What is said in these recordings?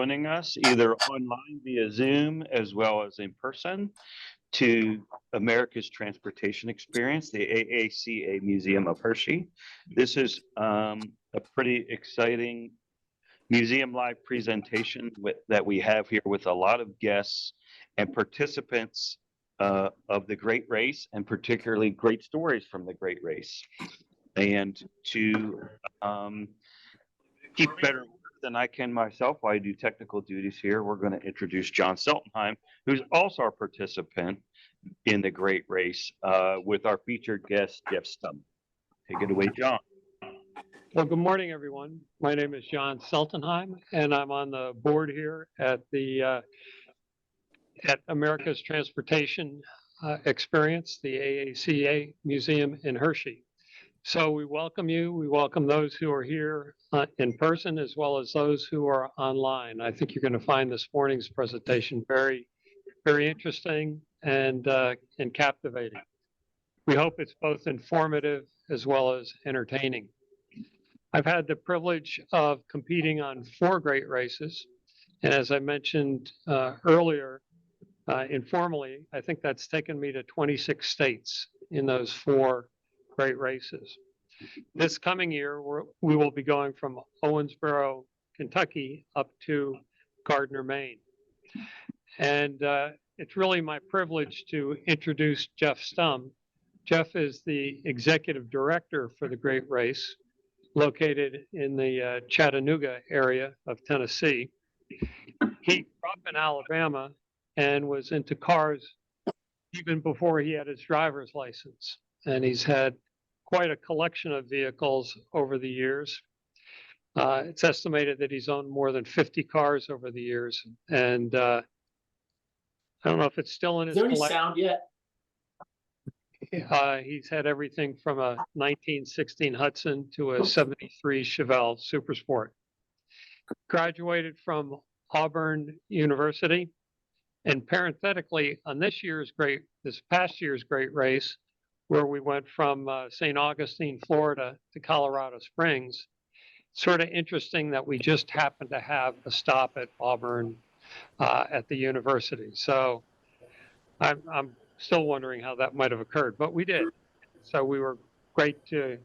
joining us either online via Zoom as well as in person to America's Transportation Experience, the AACA Museum of Hershey. This is a pretty exciting museum live presentation that we have here with a lot of guests and participants of the Great Race, and particularly great stories from the Great Race. And to keep better than I can myself while I do technical duties here, we're going to introduce Jon Seltenheim, who's also a participant in the Great Race, with our featured guest, Jeff Stumb. Take it away, Jon. Well, good morning, everyone. My name is Jon Seltenheim, and I'm on the board here at the at America's Transportation Experience, the AACA Museum in Hershey. So we welcome you. We welcome those who are here in person as well as those who are online. I think you're going to find this morning's presentation very, very interesting and captivating. We hope it's both informative as well as entertaining. I've had the privilege of competing on 4 great races. And as I mentioned earlier, informally, I think that's taken me to 26 states in those 4 great races. This coming year, we will be going from Owensboro, Kentucky, up to Gardner, Maine. And it's really my privilege to introduce Jeff Stumb. Jeff is the executive director for the Great Race, located in the Chattanooga area of Tennessee. He grew up in Alabama and was into cars even before he had his driver's license. And he's had quite a collection of vehicles over the years. It's estimated that he's owned more than 50 cars over the years. And I don't know if it's still in his collection. Is there any sound yet? He's had everything from a 1916 Hudson to a 73 Chevelle Super Sport. Graduated from Auburn University. And parenthetically, on this past year's great race, where we went from St. Augustine, Florida to Colorado Springs, sort of interesting that we just happened to have a stop at Auburn at the university. So I'm still wondering how that might have occurred, but we did. So we were it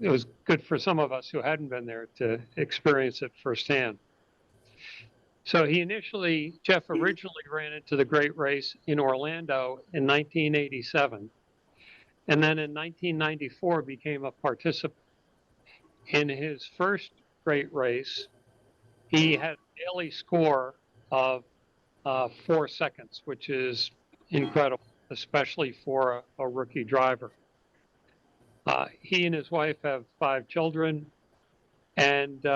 was good for some of us who hadn't been there to experience it firsthand. So Jeff originally ran into the Great Race in Orlando in 1987. And then in 1994 became a participant. In his first Great Race, he had a daily score of 4 seconds, which is incredible, especially for a rookie driver. He and his wife have 5 children, and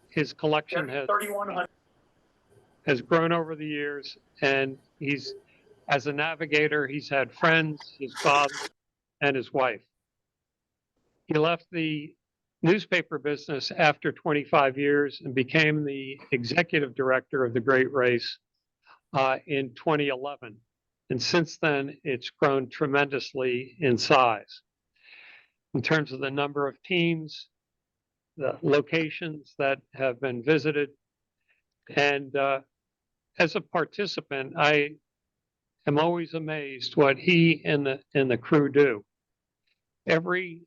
his collection has grown over the years. And as a navigator, he's had friends, his father, and his wife. He left the newspaper business after 25 years and became the executive director of the Great Race in 2011. And since then, it's grown tremendously in size. In terms of the number of teams, the locations that have been visited, and as a participant, I am always amazed what he and the crew do. Every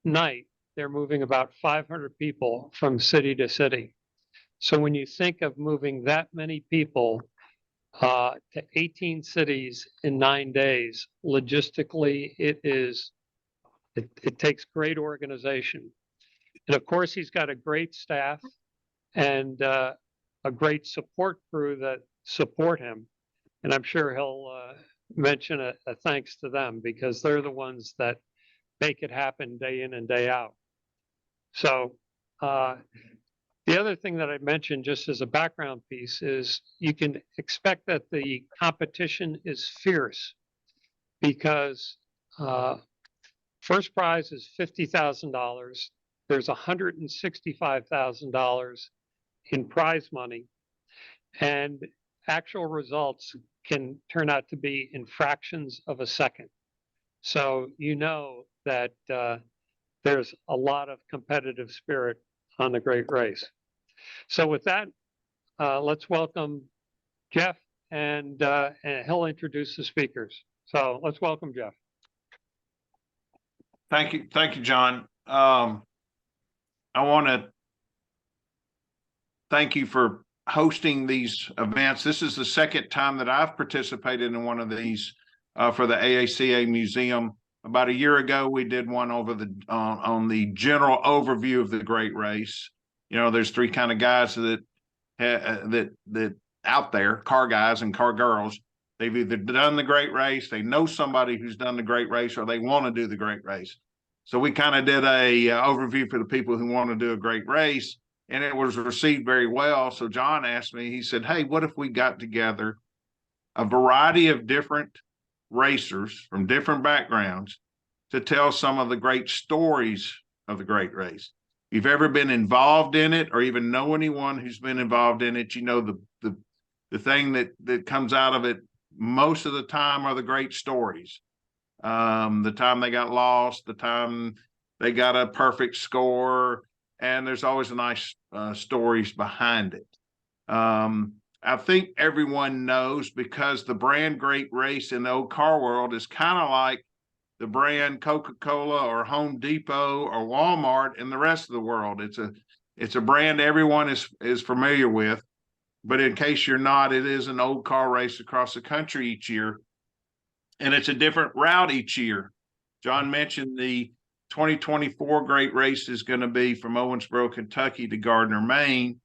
night, they're moving about 500 people from city to city. So when you think of moving that many people to 18 cities in 9 days, logistically, it takes great organization. And of course, he's got a great staff and a great support crew that support him. And I'm sure he'll mention a thanks to them, because they're the ones that make it happen day in and day out. So the other thing that I mentioned just as a background piece is you can expect that the competition is fierce, because first prize is $50,000. There's $165,000 in prize money, and actual results can turn out to be in fractions of a second. So you know that there's a lot of competitive spirit on the Great Race. So with that, let's welcome Jeff, and he'll introduce the speakers. So let's welcome Jeff. Thank you, John. I want to thank you for hosting these events. This is the second time that I've participated in one of these for the AACA Museum. About a year ago, we did one over on the general overview of the Great Race. You know, there's three kind of guys that out there, car guys and car girls. They've either done the Great Race, they know somebody who's done the Great Race, or they want to do the Great Race. So we kind of did a overview for the people who want to do a Great Race, and it was received very well. So John asked me, he said, hey, what if we got together a variety of different racers from different backgrounds to tell some of the great stories of the Great Race? If you've ever been involved in it or even know anyone who's been involved in it, you know the thing that comes out of it most of the time are the great stories. The time they got lost, the time they got a perfect score, and there's always a nice stories behind it. I think everyone knows, because the brand Great Race in the old car world is kind of like the brand Coca-Cola or Home Depot or Walmart in the rest of the world. It's a brand everyone is familiar with. But in case you're not, it is an old car race across the country each year. And it's a different route each year. John mentioned the 2024 Great Race is going to be from Owensboro, Kentucky to Gardner, Maine.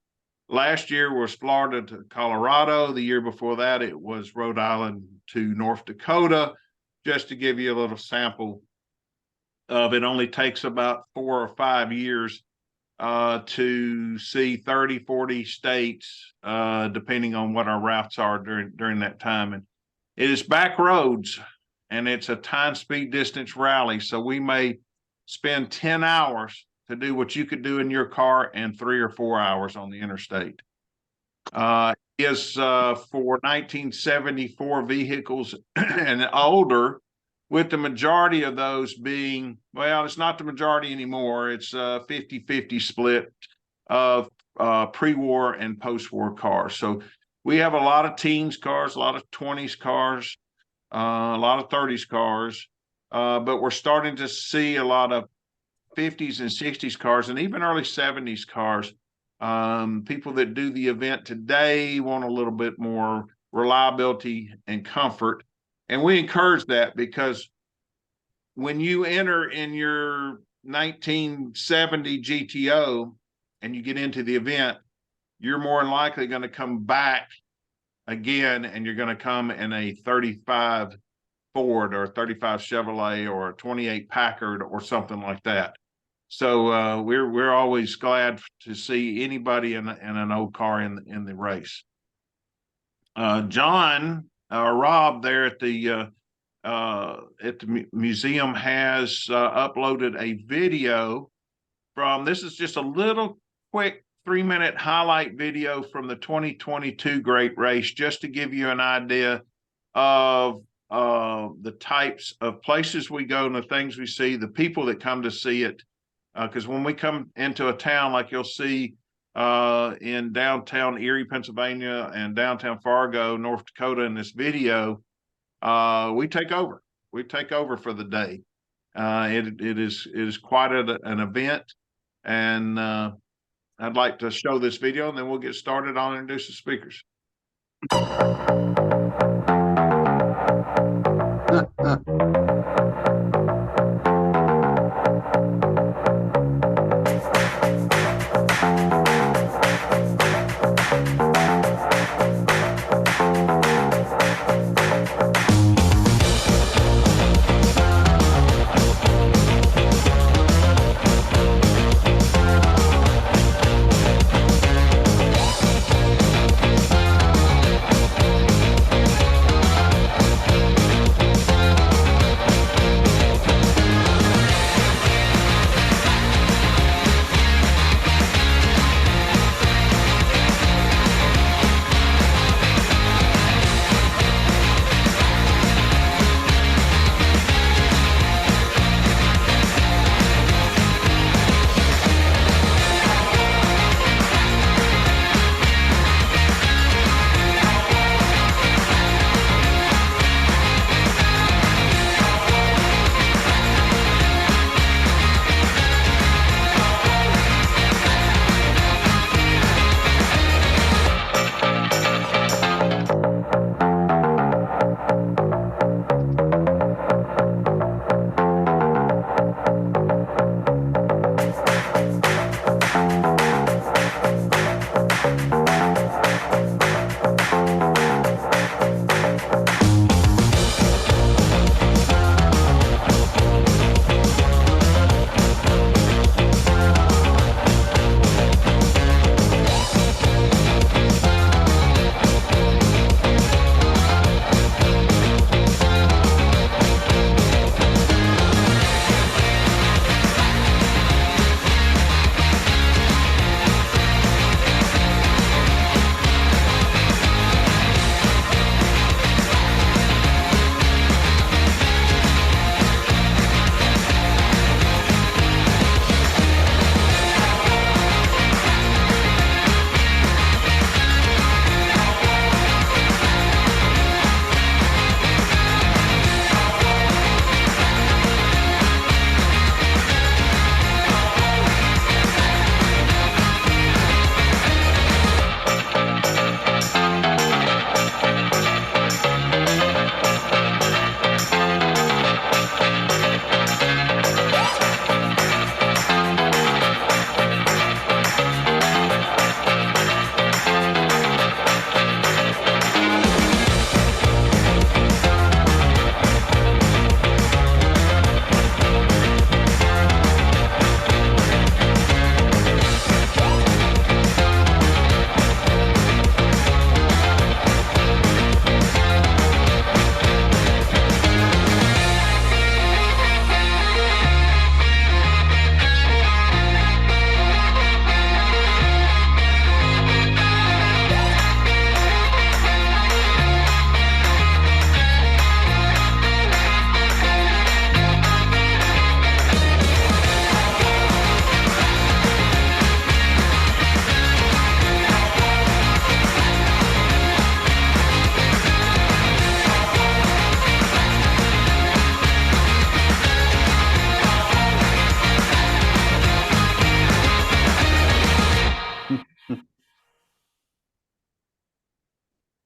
Last year was Florida to Colorado. The year before that, it was Rhode Island to North Dakota. Just to give you a little sample of it, only takes about 4 or 5 years to see 30, 40 states, depending on what our routes are during that time. And it is back roads, and it's a time, speed, distance rally. So we may spend 10 hours to do what you could do in your car in 3 or 4 hours on the interstate. Is for 1974 vehicles and older, with the majority of those being, well, it's not the majority anymore. It's a 50-50 split of pre-war and post-war cars. So we have a lot of teens cars, a lot of 20s cars, a lot of 30s cars, but we're starting to see a lot of 50s and 60s cars, and even early 70s cars. People that do the event today want a little bit more reliability and comfort. And we encourage that, because when you enter in your 1970 GTO and you get into the event, you're more than likely going to come back again, and you're going to come in a 35 Ford or a 35 Chevrolet or a 28 Packard or something like that. So we're always glad to see anybody in an old car in the race. John Rob there at the museum has uploaded a video from, this is just a little quick 3-minute highlight video from the 2022 Great Race, just to give you an idea of the types of places we go and the things we see, the people that come to see it. Because when we come into a town, like you'll see in downtown Erie, Pennsylvania, and downtown Fargo, North Dakota in this video, we take over. We take over for the day. It is quite an event, and I'd like to show this video, and then we'll get started. I'll introduce the speakers.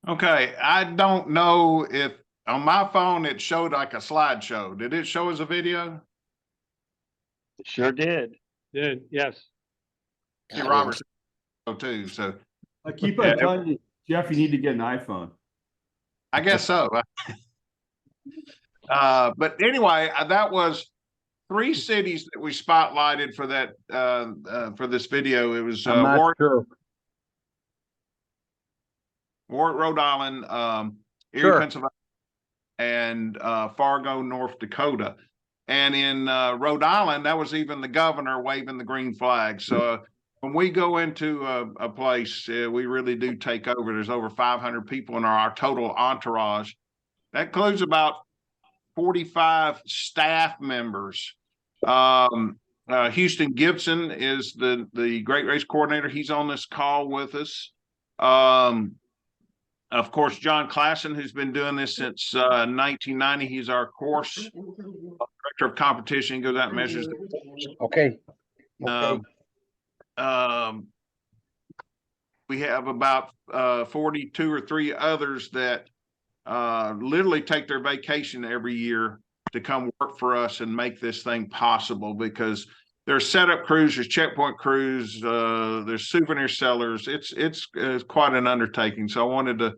Okay, I don't know if on my phone it showed like a slideshow. Did it show as a video? Sure did. Yes. See, Robert too. So I keep Yeah. on telling you, Jeff, you need to get an iPhone. I guess so. But anyway, that was 3 cities that we spotlighted for that for this video. It was I'm not Warwick, sure. Rhode Island, Erie, Sure. Pennsylvania, and Fargo, North Dakota. And in Rhode Island, that was even the governor waving the green flag. So when we go into a place, we really do take over. There's over 500 people in our total entourage. That includes about 45 staff members. Houston Gibson is the Great Race Coordinator. He's on this call with us. Of course, John Klassen, who's been doing this since 1990. He's our course director of competition. He goes out and measures. Okay. We have about 42 or 3 others that literally take their vacation every year to come work for us and make this thing possible, because there's setup crews, there's checkpoint crews, there's souvenir sellers. It's quite an undertaking. So I wanted to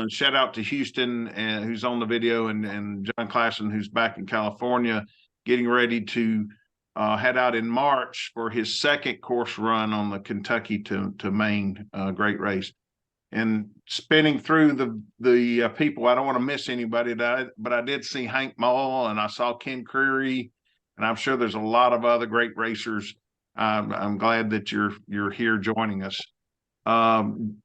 shout out to Houston, who's on the video, and John Klassen, who's back in California, getting ready to head out in March for his 2nd course run on the Kentucky to Maine Great Race. And spinning through the people, I don't want to miss anybody, but I did see Hank Mull, and I saw Ken Creary, and I'm sure there's a lot of other great racers. I'm glad that you're here joining us. I'm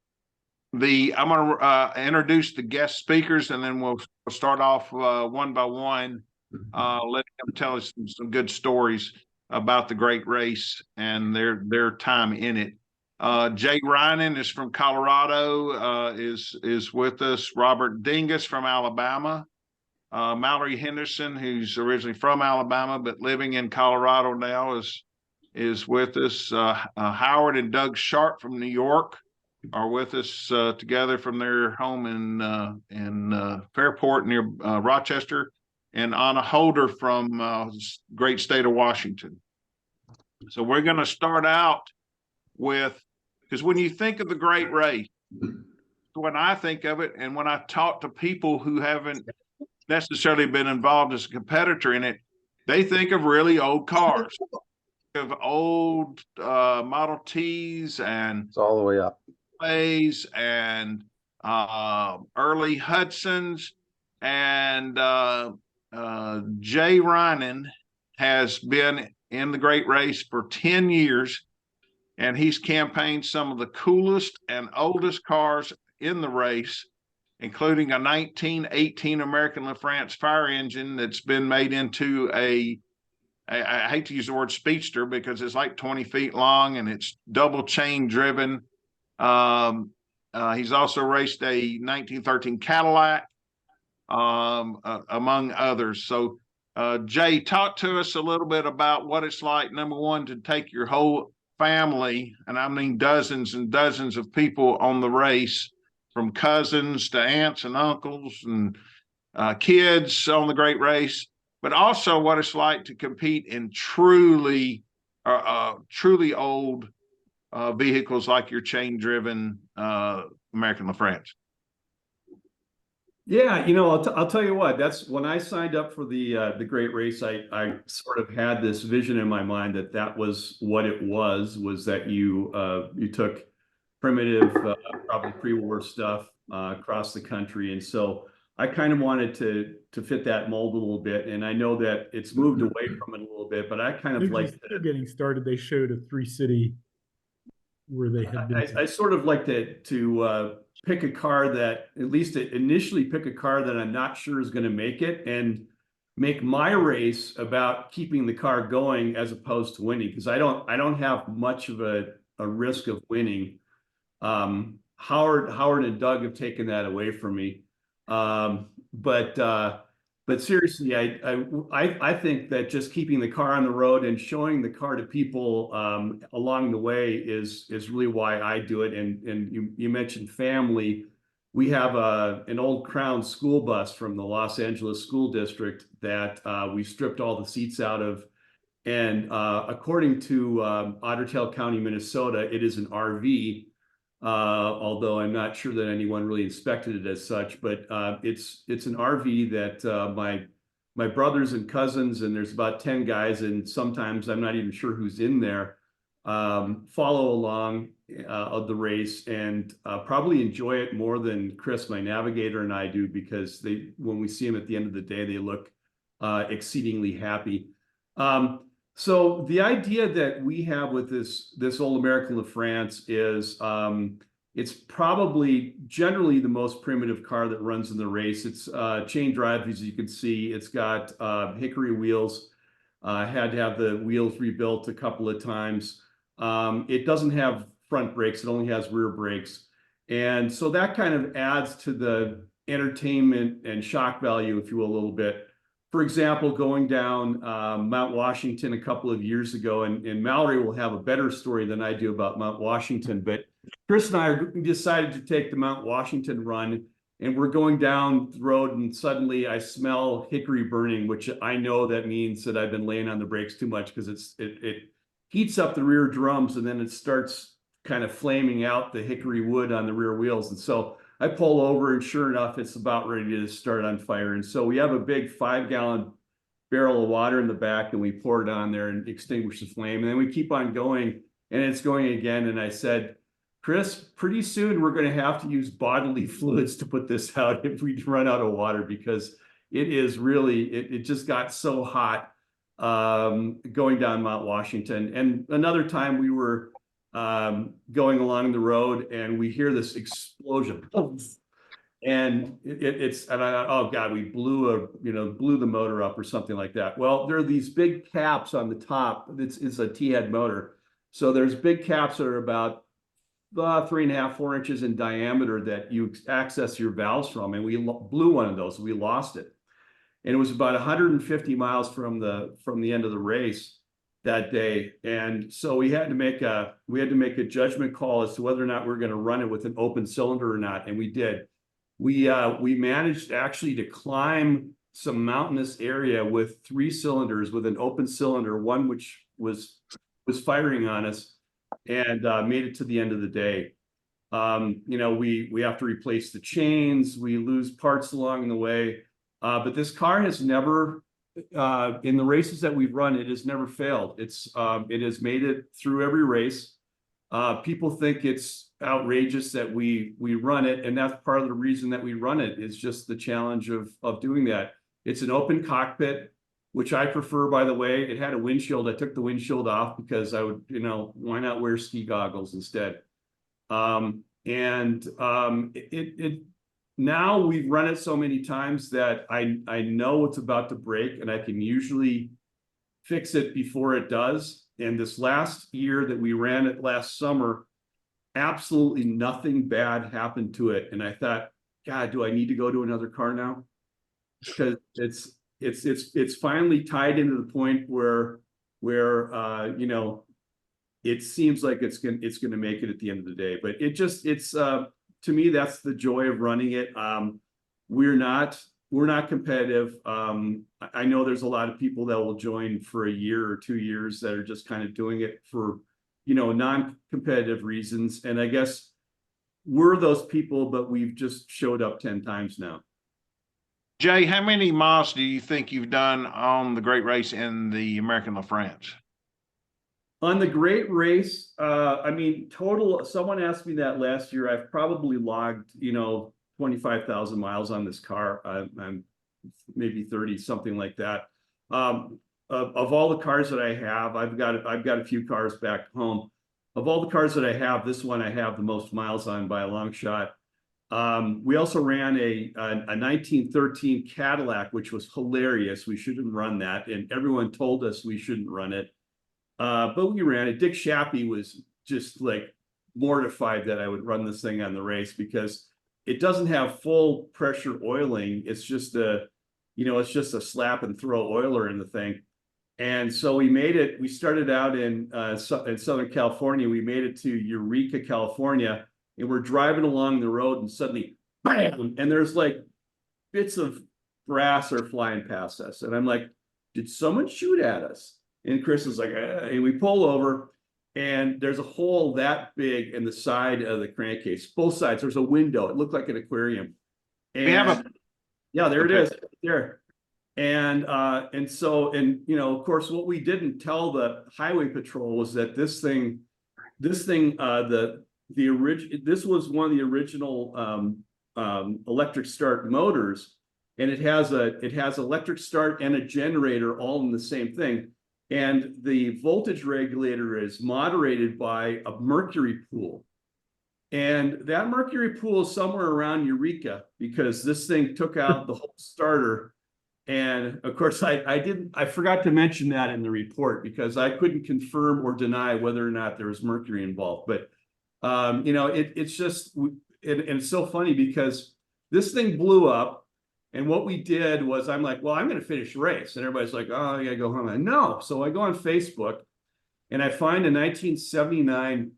going to introduce the guest speakers, and then we'll start off one by one, letting them tell us some good stories about the great race and their time in it. Jay Reinan is from Colorado, is with us. Robert Dingus from Alabama. Mallory Henderson, who's originally from Alabama but living in Colorado now, is with us. Howard and Doug Sharp from New York are with us together from their home in Fairport near Rochester, and Ahna Holder from great state of Washington. So we're going to start out with, because when you think of the great race, when I think of it, and when I talk to people who haven't necessarily been involved as a competitor in it, they think of really old cars, of old Model Ts and It's all the way up. Plays and early Hudsons. And Jay Reinan has been in the great race for 10 years, and he's campaigned some of the coolest and oldest cars in the race, including a 1918 American LaFrance fire engine that's been made into I hate to use the word speedster because it's like 20 feet long and it's double chain driven. He's also raced a 1913 Cadillac, among others. So Jay, talk to us a little bit about what it's like, number one, to take your whole family, and I mean dozens and dozens of people on the race, from cousins to aunts and uncles and kids on the great race, but also what it's like to compete in truly old vehicles like your chain-driven American LaFrance. Yeah, I'll tell you what, that's when I signed up for the great race, I sort of had this vision in my mind that was what it was that you took primitive, probably pre-war stuff across the country. And so I kind of wanted to fit that mold a little bit. And I know that it's moved away from it a little bit, but I kind of like getting started. They showed a 3-city where they had been. I sort of like to pick a car that, at least initially pick a car that I'm not sure is going to make it, and make my race about keeping the car going as opposed to winning, because I don't have much of a risk of winning. Howard and Doug have taken that away from me. But seriously, I think that just keeping the car on the road and showing the car to people along the way is really why I do it. And you mentioned family. we have an old Crown school bus from the Los Angeles School District that we stripped all the seats out of. And according to Otter Tail County, Minnesota, it is an RV, although I'm not sure that anyone really inspected it as such. But it's an RV that my brothers and cousins, and there's about 10 guys, and sometimes I'm not even sure who's in there, follow along of the race and probably enjoy it more than Chris, my navigator, and I do, because when we see them at the end of the day, they look exceedingly happy. So the idea that we have with this old American LaFrance is it's probably generally the most primitive car that runs in the race. It's chain drive, as you can see. It's got hickory wheels. Had to have the wheels rebuilt a couple of times. It doesn't have front brakes. It only has rear brakes. And so that kind of adds to the entertainment and shock value, if you will, a little bit. For example, going down Mount Washington a couple of years ago, and Mallory will have a better story than I do about Mount Washington, but Chris and I decided to take the Mount Washington run, and we're going down the road, and suddenly I smell hickory burning, which I know that means that I've been laying on the brakes too much, because it heats up the rear drums, and then it starts kind of flaming out the hickory wood on the rear wheels. And so I pull over, and sure enough, it's about ready to start on fire. And so we have a big 5-gallon barrel of water in the back, and we pour it on there and extinguish the flame. And then we keep on going, and it's going again. And I said, Chris, pretty soon we're going to have to use bodily fluids to put this out if we run out of water, because it is really, it just got so hot going down Mount Washington. And another time we were going along the road, and we hear this explosion, and it's and I, oh God, we blew the motor up or something like that. Well, there are these big caps on the top. It's a T-head motor, so there's big caps that are about 3.5, 4 inches in diameter that you access your valves from, and we blew one of those. We lost it, and it was about 150 miles from the end of the race that day. And so we had to make a judgment call as to whether or not we're going to run it with an open cylinder or not. And we did. We managed actually to climb some mountainous area with 3 cylinders with an open cylinder, one which was firing on us, and made it to the end of the day. We have to replace the chains. We lose parts along the way. But this car has never, in the races that we've run, it has never failed. It has made it through every race. People think it's outrageous that we run it, and that's part of the reason that we run it, is just the challenge of doing that. It's an open cockpit, which I prefer, by the way. It had a windshield. I took the windshield off because I would, why not wear ski goggles instead? Now we've run it so many times that I know it's about to break, and I can usually fix it before it does. And this last year that we ran it last summer, absolutely nothing bad happened to it. And I thought, God, do I need to go to another car now? Because it's finally tied into the point where it seems like it's gonna make it at the end of the day. But to me, that's the joy of running it. We're not competitive. I know there's a lot of people that will join for a year or 2 years that are just kind of doing it for, non-competitive reasons. And I guess we're those people, but we've just showed up 10 times now. Jay, how many miles do you think you've done on the Great Race in the American LaFrance? On the Great Race, total, someone asked me that last year. I've probably logged, 25,000 miles on this car. I'm maybe 30, something like that. Of all the cars that I have, I've got a few cars back home. Of all the cars that I have, this one I have the most miles on by a long shot. We also ran a 1913 Cadillac, which was hilarious. We shouldn't run that, and everyone told us we shouldn't run it. But we ran it. Dick Shappy was just like mortified that I would run this thing on the race, because it doesn't have full pressure oiling. It's just a slap and throw oiler in the thing. And so we made it. We started out in Southern California. We made it to Eureka, California, and we're driving along the road, and suddenly, bam, and there's like bits of brass are flying past us. And I'm like, did someone shoot at us? And Chris is like, and we pull over, and there's a hole that big in the side of the crankcase, both sides. There's a window. It looked like an aquarium. And We have yeah, there okay. it is, right there. And so, you know, of course, what we didn't tell the highway patrol was that this was one of the original electric start motors, and it has electric start and a generator all in the same thing. And the voltage regulator is moderated by a mercury pool. And that mercury pool is somewhere around Eureka, because this thing took out the whole starter. And of course, I forgot to mention that in the report, because I couldn't confirm or deny whether or not there was mercury involved. But you know, it's just, and it's so funny because this thing blew up. And what we did was, I'm like, well, I'm going to finish the race. And everybody's like, oh, I got to go home. No. So I go on Facebook and I find a 1979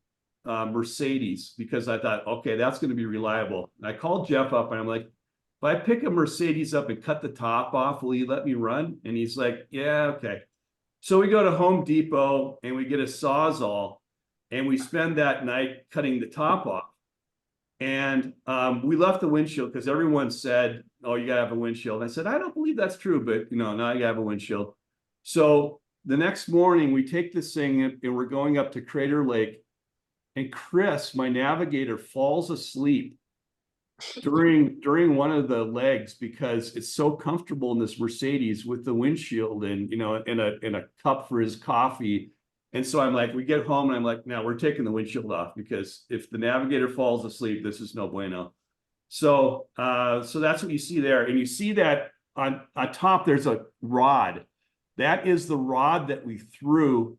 Mercedes, because I thought, okay, that's going to be reliable. And I called Jeff up and I'm like, if I pick a Mercedes up and cut the top off, will you let me run? And he's like, yeah, okay. So we go to Home Depot and we get a Sawzall, and we spend that night cutting the top off. And we left the windshield because everyone said, oh, you gotta have a windshield. And I said, I don't believe that's true, but you know, now you gotta have a windshield. So the next morning we take this thing and we're going up to Crater Lake, and Chris, my navigator, falls asleep during one of the legs, because it's so comfortable in this Mercedes with the windshield and, you know, in a cup for his coffee. And so I'm like, we get home and I'm like, now we're taking the windshield off, because if the navigator falls asleep, this is no bueno. So so that's what you see there. And you see that on top, there's a rod. That is the rod that we threw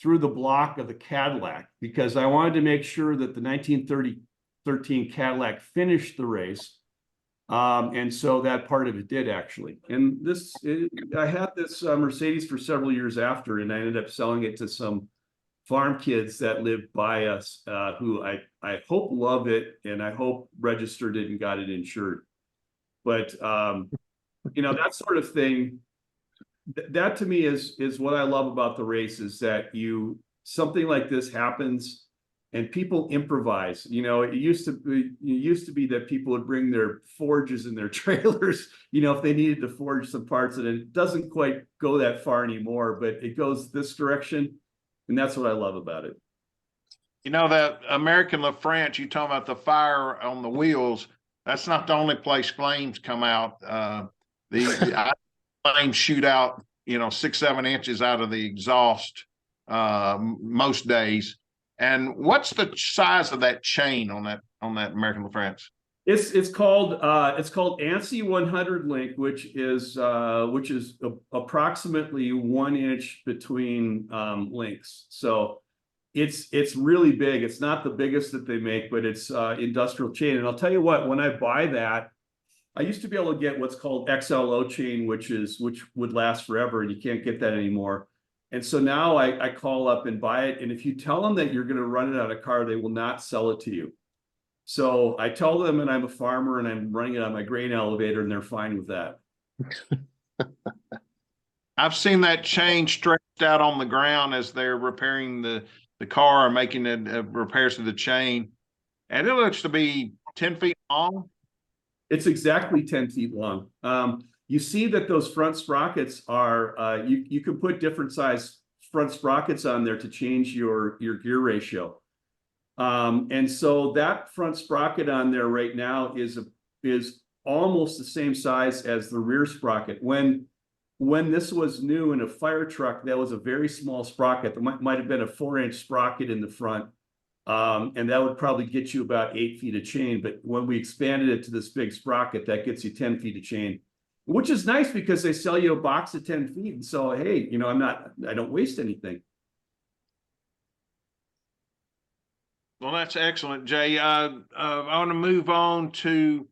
through the block of the Cadillac, because I wanted to make sure that the 1913 Cadillac finished the race. And so that part of it did, actually. And I had this Mercedes for several years after, and I ended up selling it to some farm kids that lived by us, who I hope love it, and I hope registered it and got it insured. But you know, that sort of thing, that to me is what I love about the race, is that something like this happens and people improvise. You know, it used to be that people would bring their forges in their trailers, you know, if they needed to forge some parts, and it doesn't quite go that far anymore, but it goes this direction. And that's what I love about it. You know, that American LaFrance, you talking about the fire on the wheels, that's not the only place flames come out. Flames shoot out, you know, 6-7 inches out of the exhaust most days. And what's the size of that chain on that American LaFrance? It's called ANSI 100 link, which is approximately 1 inch between links. So it's really big. It's not the biggest that they make, but it's industrial chain. And I'll tell you what, when I buy that, I used to be able to get what's called XLO chain, which would last forever, and you can't get that anymore. And so now I call up and buy it. And if you tell them that you're going to run it on a car, they will not sell it to you. So I tell them, and I'm a farmer and I'm running it on my grain elevator, and they're fine with that. I've seen that chain stretched out on the ground as they're repairing the car or making repairs to the chain. And it looks to be 10 feet long. It's exactly 10 feet long. You see that those front sprockets are, you can put different size front sprockets on there to change your gear ratio. And so that front sprocket on there right now is almost the same size as the rear sprocket. When this was new in a fire truck, that was a very small sprocket. There might have been a 4-inch sprocket in the front. And that would probably get you about 8 feet of chain. But when we expanded it to this big sprocket, that gets you 10 feet of chain, which is nice because they sell you a box of 10 feet. And so, hey, you know, I don't waste anything. Well, that's excellent, Jay. I want to move on to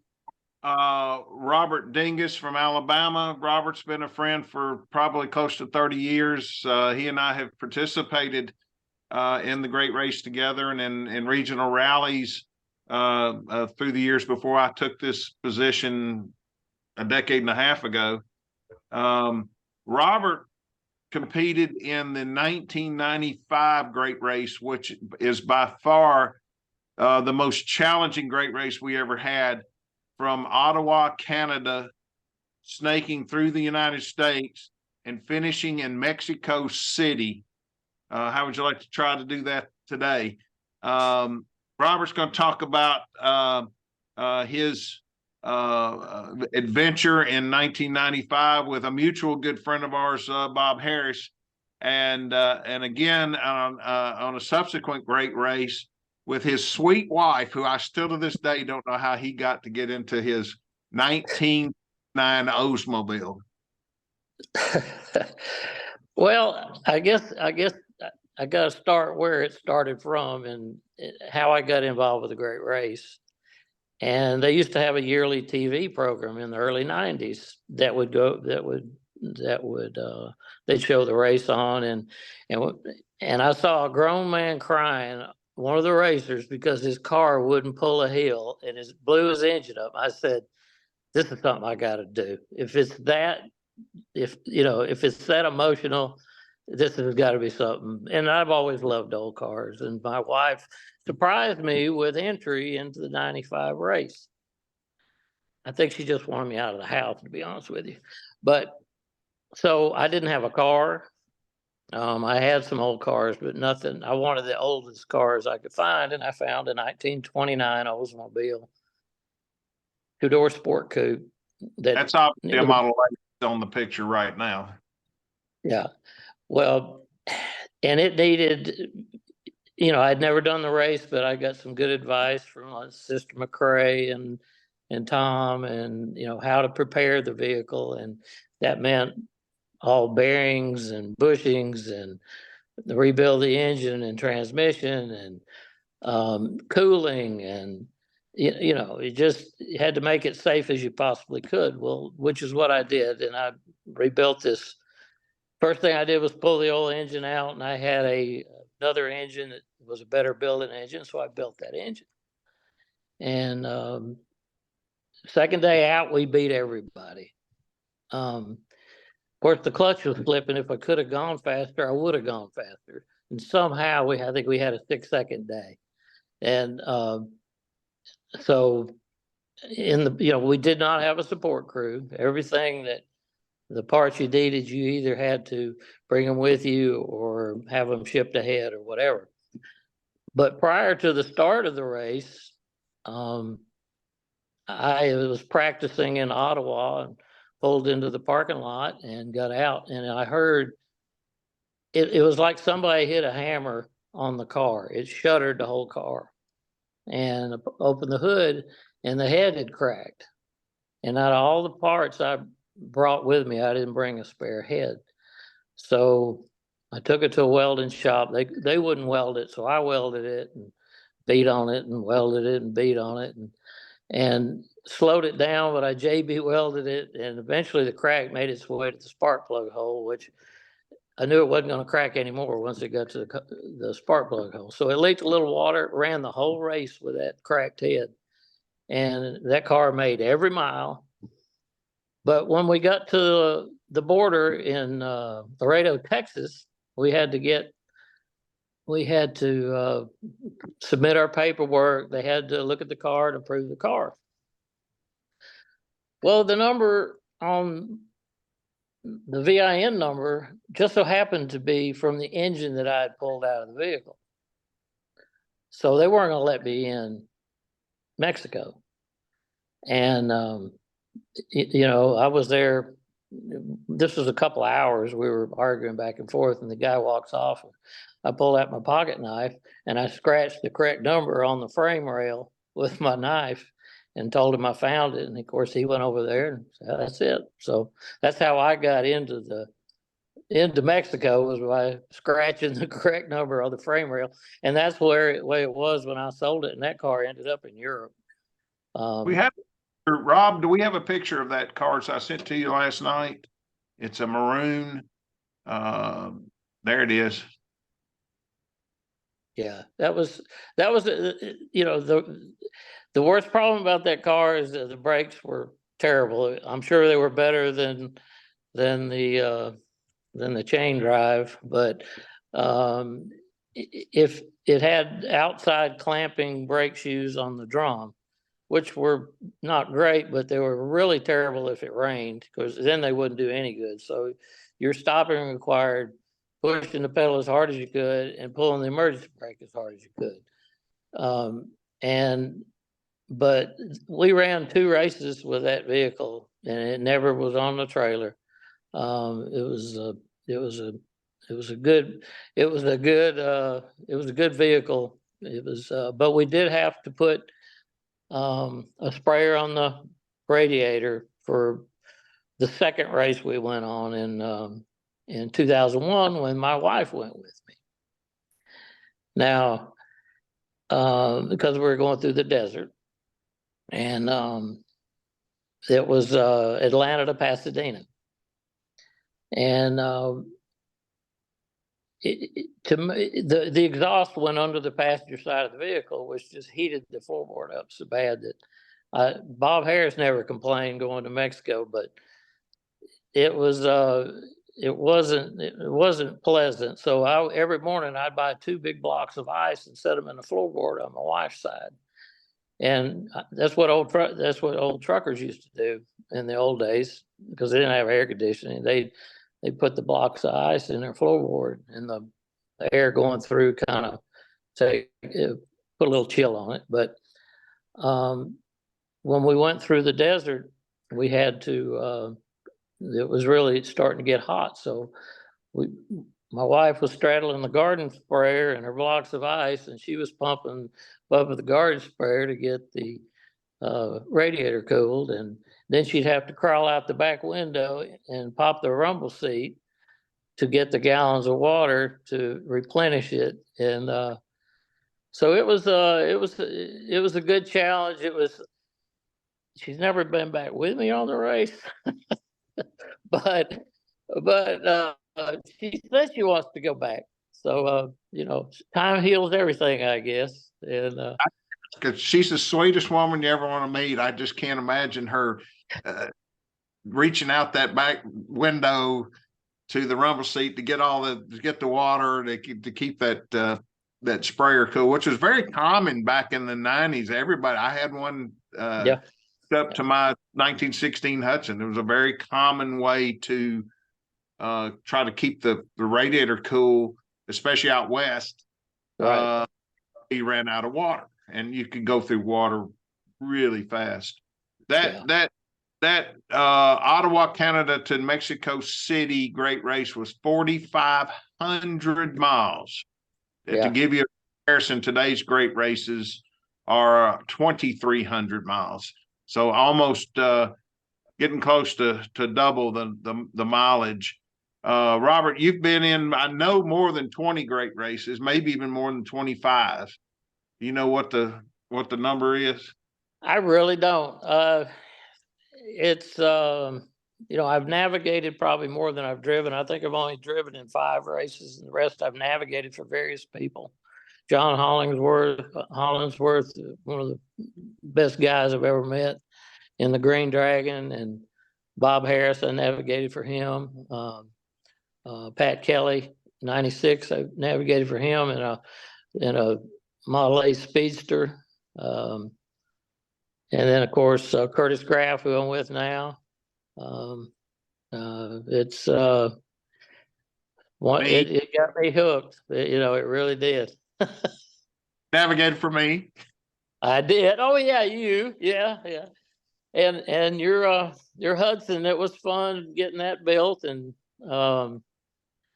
Robert Dingus from Alabama. Robert's been a friend for probably close to 30 years. He and I have participated in the great race together and in regional rallies through the years before I took this position a decade and a half ago. Robert competed in the 1995 Great Race, which is by far the most challenging great race we ever had, from Ottawa, Canada, snaking through the United States and finishing in Mexico City. How would you like to try to do that today? Robert's going to talk about his adventure in 1995 with a mutual good friend of ours, Bob Harris, and again on a subsequent great race with his sweet wife, who I still to this day don't know how he got to get into his 1909 Oldsmobile. Well, I guess I got to start where it started from and how I got involved with the Great Race. And they used to have a yearly TV program in the early 90s that would they'd show the race on, and I saw a grown man crying, one of the racers, because his car wouldn't pull a hill and blew his engine up. I said, this is something I got to do. If it's that emotional, this has got to be something. And I've always loved old cars. And my wife surprised me with entry into the 95 race. I think she just wanted me out of the house, to be honest with you. But so I didn't have a car. I had some old cars, but nothing. I wanted the oldest cars I could find. And I found a 1929 Oldsmobile 2-door sport coupe. That's obviously a Model 8 on the picture right now. Yeah. Well, and it needed, I'd never done the race, but I got some good advice from Sister McCrae and Tom, and, how to prepare the vehicle. And that meant all bearings and bushings and rebuild the engine and transmission and cooling. And, you had to make it safe as you possibly could. Well, which is what I did. And I rebuilt this. First thing I did was pull the old engine out, and I had another engine that was a better building engine, so I built that engine. And second day out, we beat everybody. Of course, the clutch was flipping. If I could have gone faster, I would have gone faster. And somehow I think we had a 6-second day. And so we did not have a support crew. Everything that the parts you needed, you either had to bring them with you or have them shipped ahead or whatever. But prior to the start of the race, I was practicing in Ottawa and pulled into the parking lot and got out. And I heard it was like somebody hit a hammer on the car. It shuttered the whole car. And I opened the hood, and the head had cracked. And out of all the parts I brought with me, I didn't bring a spare head. So I took it to a welding shop. They wouldn't weld it, so I welded it and beat on it and welded it and beat on it and slowed it down, but I JB welded it, and eventually the crack made its way to the spark plug hole, which I knew it wasn't going to crack anymore once it got to the spark plug hole. So it leaked a little water, ran the whole race with that cracked head. And that car made every mile. But when we got to the border in Laredo, Texas, we had to submit our paperwork. They had to look at the car and approve the car. Well, the number on the VIN number just so happened to be from the engine that I had pulled out of the vehicle. So they weren't going to let me in Mexico. And, I was there. This was a couple of hours. We were arguing back and forth, and the guy walks off. And I pulled out my pocket knife, and I scratched the correct number on the frame rail with my knife and told him I found it. And of course, he went over there and said, that's it. So that's how I got into Mexico, was by scratching the correct number on the frame rail. And that's where it was when I sold it. And that car ended up in Europe. We have, Rob, do we have a picture of that car I sent to you last night? It's a maroon. There it is. Yeah, that was, you know, the worst problem about that car is that the brakes were terrible. I'm sure they were better than the chain drive, but if it had outside clamping brake shoes on the drum, which were not great, but they were really terrible if it rained, because then they wouldn't do any good. So your stopping required pushing the pedal as hard as you could and pulling the emergency brake as hard as you could. But we ran 2 races with that vehicle, and it never was on the trailer. It was a good vehicle. It was, but we did have to put a sprayer on the radiator for the second race we went on in 2001 when my wife went with me. Now, because we were going through the desert, and it was Atlanta to Pasadena, and the exhaust went under the passenger side of the vehicle, which just heated the floorboard up so bad that Bob Harris never complained going to Mexico, but it wasn't pleasant. So every morning I'd buy 2 big blocks of ice and set them in the floorboard on my wife's side, and that's what old truckers used to do in the old days, because they didn't have air conditioning. They put the blocks of ice in their floorboard, and the air going through kind of put a little chill on it. But when we went through the desert, we had to, it was really starting to get hot. So my wife was straddling the garden sprayer and her blocks of ice, and she was pumping the garden sprayer to get the radiator cooled. And then she'd have to crawl out the back window and pop the rumble seat to get the gallons of water to replenish it. And so it was a good challenge. She's never been back with me on the race, but she says she wants to go back. So time heals everything, I guess. And because she's the sweetest woman you ever want to meet. I just can't imagine her reaching out that back window to the rumble seat to get the water to keep that sprayer cool, which was very common back in the 90s. I had one up to my 1916 Hudson. It was a very common way to try to keep the radiator cool, especially out west. Right. He ran out of water, and you could go through water really fast. That Ottawa, Canada to Mexico City great race was 4,500 miles. To give you a comparison, today's great races are 2,300 miles. So almost getting close to double the mileage. Robert, you've been in, I know, more than 20 great races, maybe even more than 25. Do you know what the number is? I really don't. It's I've navigated probably more than I've driven. I think I've only driven in 5 races, and the rest I've navigated for various people. John Hollingsworth, one of the best guys I've ever met in the Green Dragon, and Bob Harris, I navigated for him. Pat Kelly, 96, I navigated for him in a Model A Speedster. And then, of course, Curtis Graff, who I'm with now. It got me hooked. It really did. Navigated for me. I did. Oh yeah, you. Yeah. And your Hudson, it was fun getting that built. And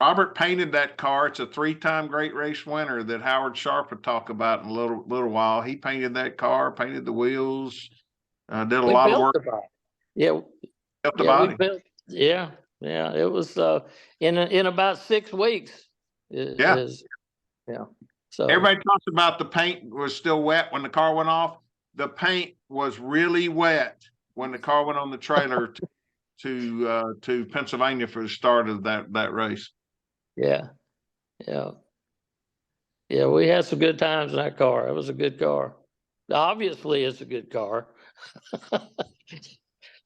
Robert painted that car. It's a 3-time great race winner that Howard Sharp would talk about in a little while. He painted that car, painted the wheels, did a lot of work. Yeah. Built the body. Yeah. It was in about 6 weeks. So everybody talks about the paint was still wet when the car went off. The paint was really wet when the car went on the trailer to Pennsylvania for the start of that race. Yeah. Yeah, we had some good times in that car. It was a good car. Obviously, it's a good car.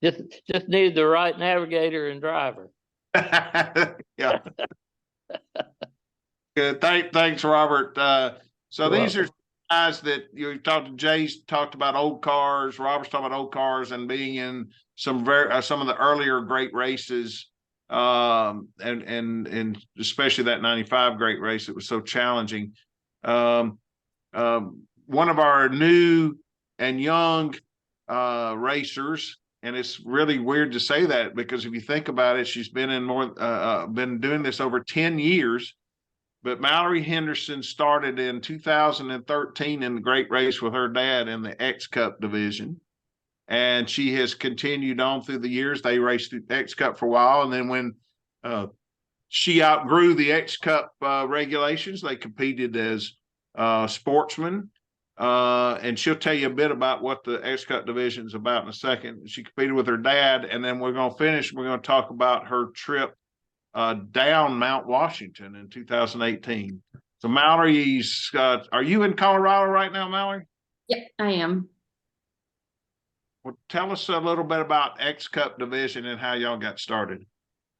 Just needed the right navigator and driver. Yeah. Good. Thanks, Robert. So You're these are welcome. guys that you talked to. Jay's talked about old cars. Robert's talking about old cars and being in some some of the earlier great races, and especially that '95 great race. It was so challenging. Um, One of our new and young racers, and it's really weird to say that because if you think about it, she's been in been doing this over 10 years. But Mallory Henderson started in 2013 in the great race with her dad in the X Cup division. And she has continued on through the years. They raced the X Cup for a while. And then when she outgrew the X Cup regulations, they competed as sportsmen. And she'll tell you a bit about what the X Cup division is about in a second. She competed with her dad. And then we're going to finish. We're going to talk about her trip down Mount Washington in 2018. So Mallory's, are you in Colorado right now, Mallory? Yeah, I am. Well, tell us a little bit about X Cup division and how y'all got started.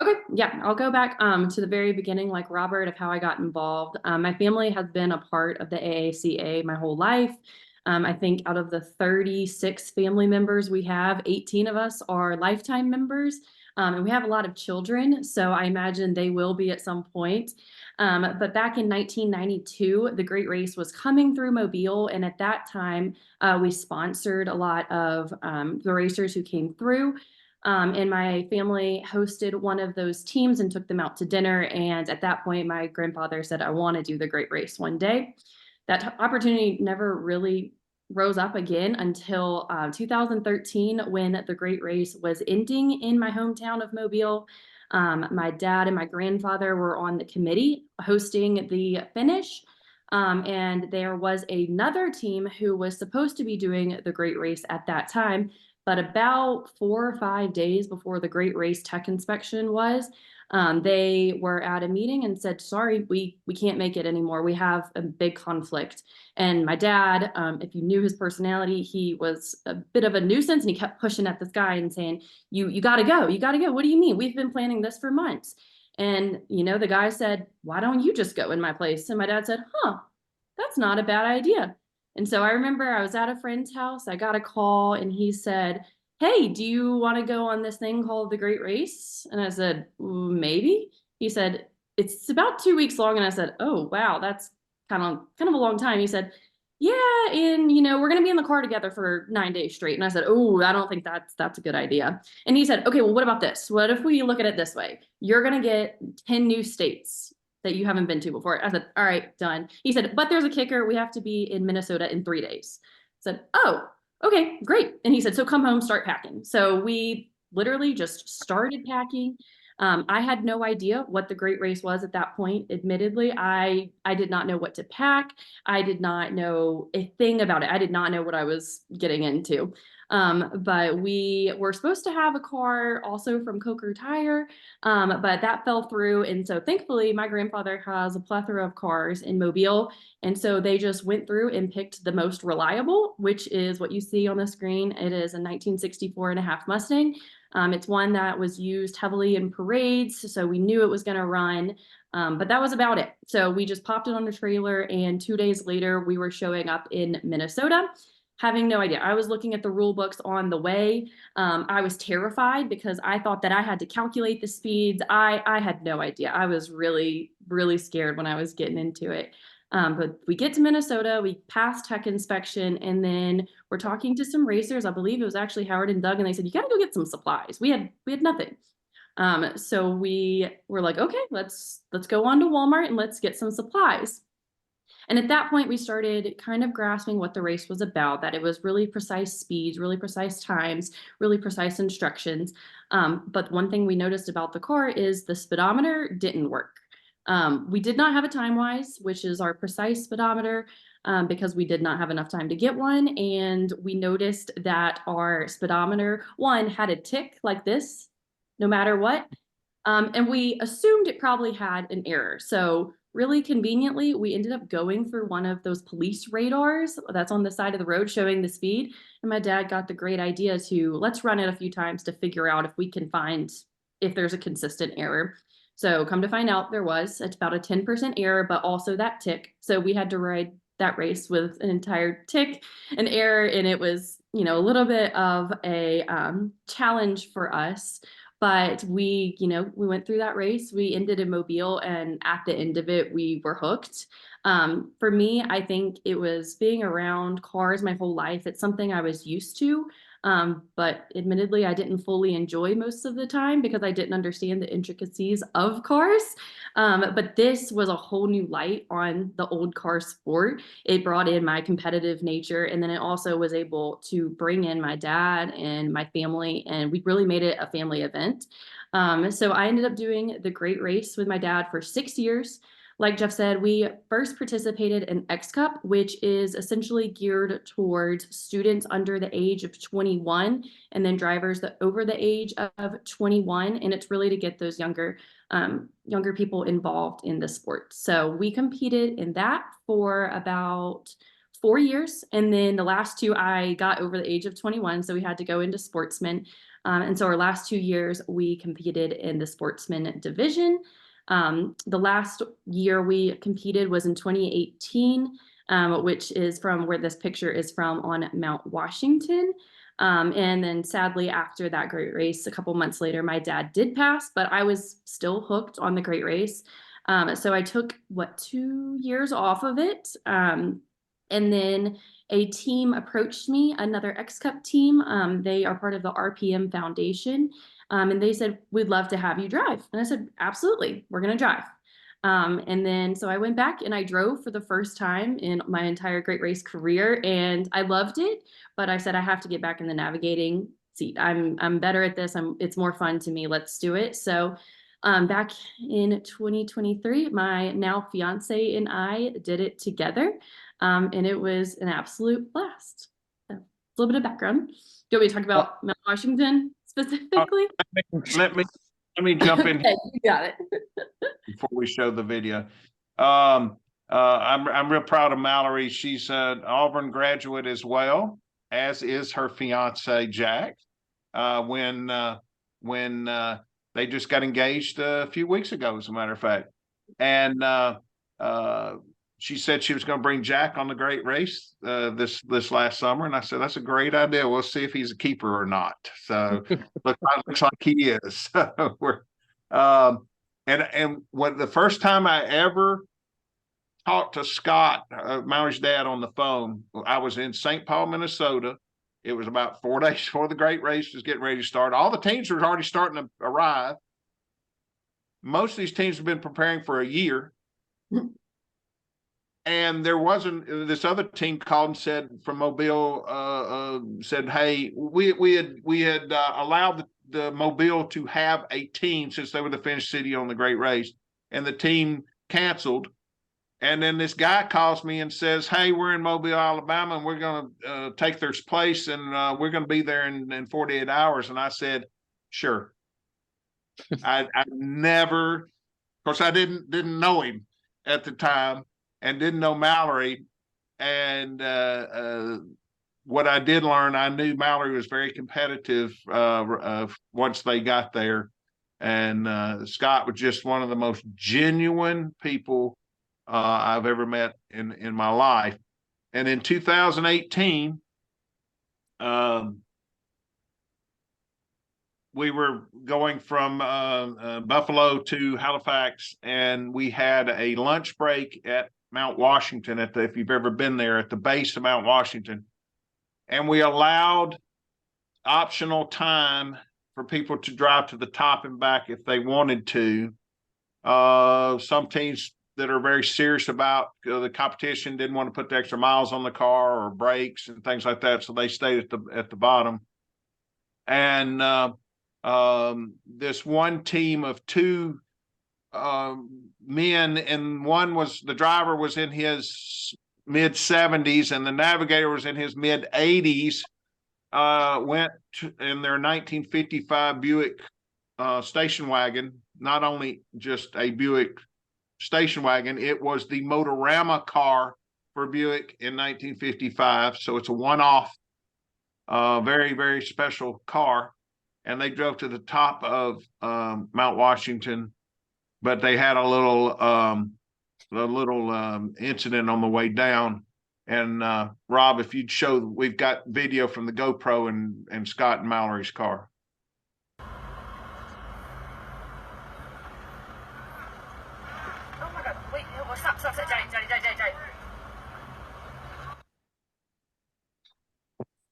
Okay, yeah, I'll go back to the very beginning, like Robert, of how I got involved. My family has been a part of the AACA my whole life. I think out of the 36 family members we have, 18 of us are lifetime members. And we have a lot of children, so I imagine they will be at some point. But back in 1992, the Great Race was coming through Mobile, and at that time, we sponsored a lot of the racers who came through. And my family hosted one of those teams and took them out to dinner. And at that point, my grandfather said, I want to do the Great Race one day. That opportunity never really rose up again until 2013, when the Great Race was ending in my hometown of Mobile. My dad and my grandfather were on the committee hosting the finish. And there was another team who was supposed to be doing the Great Race at that time. But about 4 or 5 days before the Great Race tech inspection was, they were at a meeting and said, sorry, we can't make it anymore. We have a big conflict. And my dad, if you knew his personality, he was a bit of a nuisance, and he kept pushing at this guy and saying, you got to go. You got to go. What do you mean? We've been planning this for months. And, the guy said, why don't you just go in my place? And my dad said, that's not a bad idea. And so I remember I was at a friend's house. I got a call and he said, hey, do you want to go on this thing called the Great Race? And I said, maybe. He said, it's about 2 weeks long. And I said, oh, wow, that's kind of a long time. He said, yeah, and we're going to be in the car together for 9 days straight. And I said, oh, I don't think that's a good idea. And he said, okay, well, what about this? What if we look at it this way? You're going to get 10 new states that you haven't been to before. I said, all right, done. He said, but there's a kicker. We have to be in Minnesota in 3 days. I said, oh, okay, great. And he said, so come home, start packing. So we literally just started packing. I had no idea what the Great Race was at that point. Admittedly, I did not know what to pack. I did not know a thing about it. I did not know what I was getting into. But we were supposed to have a car also from Coker Tire, but that fell through. And so thankfully, my grandfather has a plethora of cars in Mobile. And so they just went through and picked the most reliable, which is what you see on the screen. It is a 1964 and a half Mustang. It's one that was used heavily in parades, so we knew it was going to run, but that was about it. So we just popped it on the trailer, and 2 days later, we were showing up in Minnesota, having no idea. I was looking at the rule books on the way. I was terrified because I thought that I had to calculate the speeds. I had no idea. I was really, really scared when I was getting into it. But we get to Minnesota, we pass tech inspection, and then we're talking to some racers. I believe it was actually Howard and Doug, and they said, you got to go get some supplies. We had nothing. So we were like, okay, let's go on to Walmart and let's get some supplies. And at that point, we started kind of grasping what the race was about, that it was really precise speeds, really precise times, really precise instructions. But one thing we noticed about the car is the speedometer didn't work. We did not have a TimeWise, which is our precise speedometer, because we did not have enough time to get one. And we noticed that our speedometer, one, had a tick like this, no matter what. And we assumed it probably had an error. So really conveniently, we ended up going for one of those police radars that's on the side of the road showing the speed. And my dad got the great idea to let's run it a few times to figure out if we can find if there's a consistent error. So come to find out there was, it's about a 10% error, but also that tick. So we had to ride that race with an entire tick, an error, and it was, you know, a little bit of a challenge for us. But we, you know, we went through that race. We ended in Mobile, and at the end of it, we were hooked. For me, I think it was being around cars my whole life. It's something I was used to. But admittedly, I didn't fully enjoy most of the time because I didn't understand the intricacies of cars. But this was a whole new light on the old car sport. It brought in my competitive nature, and then it also was able to bring in my dad and my family, and we really made it a family event. So I ended up doing the Great Race with my dad for 6 years. Like Jeff said, we first participated in X Cup, which is essentially geared towards students under the age of 21, and then drivers that over the age of 21. And it's really to get those younger people involved in the sport. So we competed in that for about 4 years. And then the last two, I got over the age of 21. So we had to go into sportsman. And so our last 2 years, we competed in the sportsman division. The last year we competed was in 2018, which is from where this picture is from on Mount Washington. And then sadly, after that Great Race, a couple months later, my dad did pass, but I was still hooked on the Great Race. So I took 2 years off of it. And then a team approached me, another X Cup team. They are part of the RPM Foundation. And they said, we'd love to have you drive. And I said, absolutely, we're going to drive. And then so I went back and I drove for the first time in my entire Great Race career, and I loved it. But I said, I have to get back in the navigating seat. I'm better at this. It's more fun to me. Let's do it. So back in 2023, my now fiance and I did it together. And it was an absolute blast. So, a little bit of background. Do you want me to talk about Mount Washington specifically? Let me jump in Okay, you got it. before we show the video. I'm real proud of Mallory. She's an Auburn graduate as well, as is her fiance Jack. When they just got engaged a few weeks ago, as a matter of fact, and she said she was going to bring Jack on the Great Race this last summer, and I said that's a great idea. We'll see if he's a keeper or not. So looks like he is. So we're and what the first time I ever talked to Scott, Mallory's dad, on the phone, I was in St. Paul, Minnesota. It was about 4 days before the Great Race was getting ready to start. All the teams were already starting to arrive. Most of these teams have been preparing for a year. And there wasn't, this other team called and said from Mobile, said, hey, we had allowed the Mobile to have a team since they were the finished city on the Great Race, and the team canceled. And then this guy calls me and says, hey, we're in Mobile, Alabama, and we're going to take their place, and we're going to be there in 48 hours. And I said, sure. I never, of course, I didn't know him at the time and didn't know Mallory. And what I did learn, I knew Mallory was very competitive once they got there. And Scott was just one of the most genuine people I've ever met in my life. And in 2018, we were going from Buffalo to Halifax, and we had a lunch break at Mount Washington, if you've ever been there, at the base of Mount Washington. And we allowed optional time for people to drive to the top and back if they wanted to. Some teams that are very serious about the competition didn't want to put the extra miles on the car or brakes and things like that, so they stayed at the bottom. And this one team of two men, and the driver was in his mid 70s and the navigator was in his mid 80s, went in their 1955 Buick station wagon, not only just a Buick station wagon. It was the Motorama car for Buick in 1955. So it's a one-off, very, very special car. And they drove to the top of Mount Washington, but they had a little incident on the way down. And Rob, if you'd show, we've got video from the GoPro and Scott and Mallory's car. Oh my God! Wait, stop, Daddy.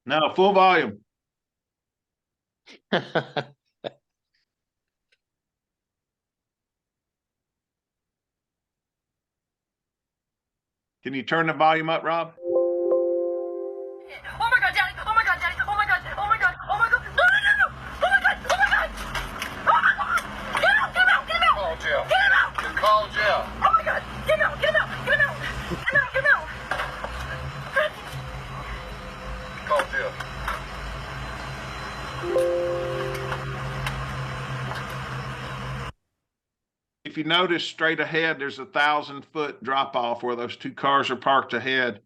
No, full volume. Can you turn the volume up, Rob? Oh my God, Daddy! Oh my God, Daddy! Oh my God! Oh my God! Oh my God! No! Oh my God! Oh my God! Oh my God! Get him out! Call jail. Get him out! Call jail. Oh my God! Get him out! Call jail. If you notice straight ahead, there's a 1,000-foot drop off where those two cars are parked ahead.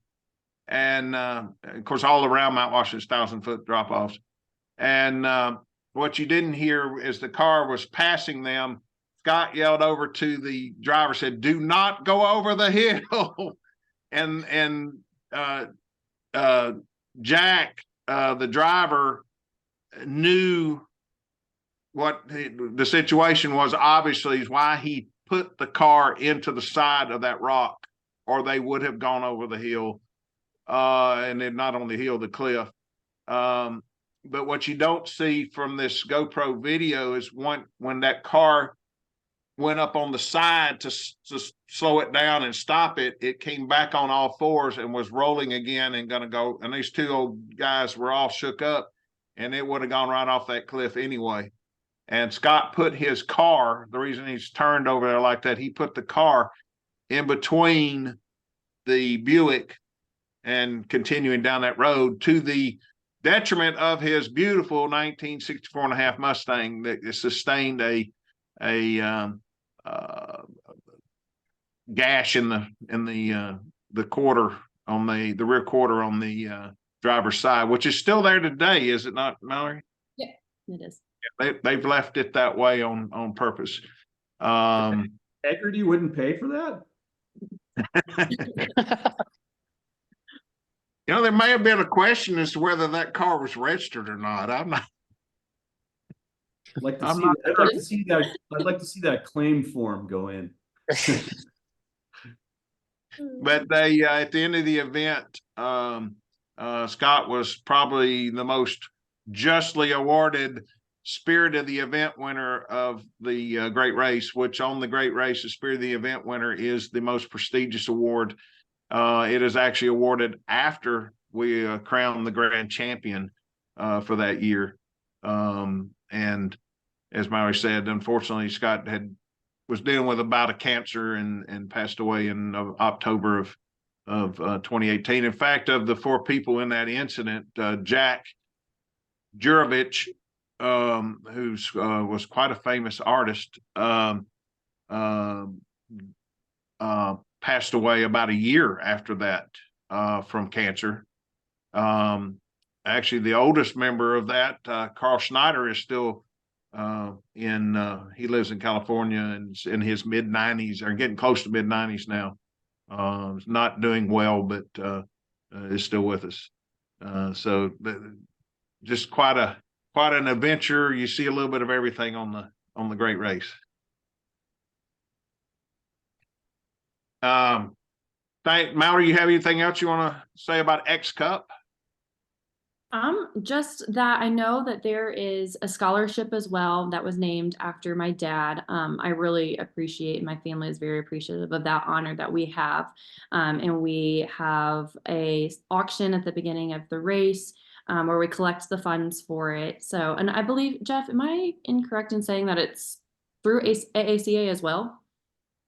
And of course, all around Mount Washington's 1,000-foot drop offs. And what you didn't hear is the car was passing them. Scott yelled over to the driver, said, "Do not go over the hill." and Jack, the driver, knew what the situation was. Obviously is why he put the car into the side of that rock, or they would have gone over the hill, and then not on the hill, the cliff. But what you don't see from this GoPro video is when that car went up on the side to slow it down and stop it, it came back on all fours and was rolling again and going to go. And these two old guys were all shook up, and it would have gone right off that cliff anyway. And Scott put his car, the reason he's turned over there like that, he put the car in between the Buick and continuing down that road, to the detriment of his beautiful 1964 and a half Mustang that sustained a gash in the quarter on the rear quarter on the driver's side, which is still there today, is it not, Mallory? Yeah, it is. They've left it that way on purpose. Integrity wouldn't pay for that? You know, there may have been a question as to whether that car was registered or not. I'm not. I'd like to I'm see not- that. I'd like to see that claim form go in. But they at the end of the event, Scott was probably the most justly awarded Spirit of the Event winner of the Great Race, which on the Great Race, the Spirit of the Event winner is the most prestigious award. It is actually awarded after we crowned the grand champion for that year. And as Mallory said, unfortunately, Scott was dealing with a bout of cancer and passed away in October of 2018. In fact, of the four people in that incident, Jack Jurovich, who was quite a famous artist, passed away about a year after that from cancer. Actually, the oldest member of that, Carl Schneider, is still he lives in California and is in his mid-90s, or getting close to mid-90s now. Not doing well, but is still with us. So just quite an adventure. You see a little bit of everything on the Great Race. Mallory, you have anything else you want to say about X Cup? Just that I know that there is a scholarship as well that was named after my dad. I really appreciate, my family is very appreciative of that honor that we have. And we have a auction at the beginning of the race where we collect the funds for it. So, and I believe, Jeff, am I incorrect in saying that it's through AACA as well?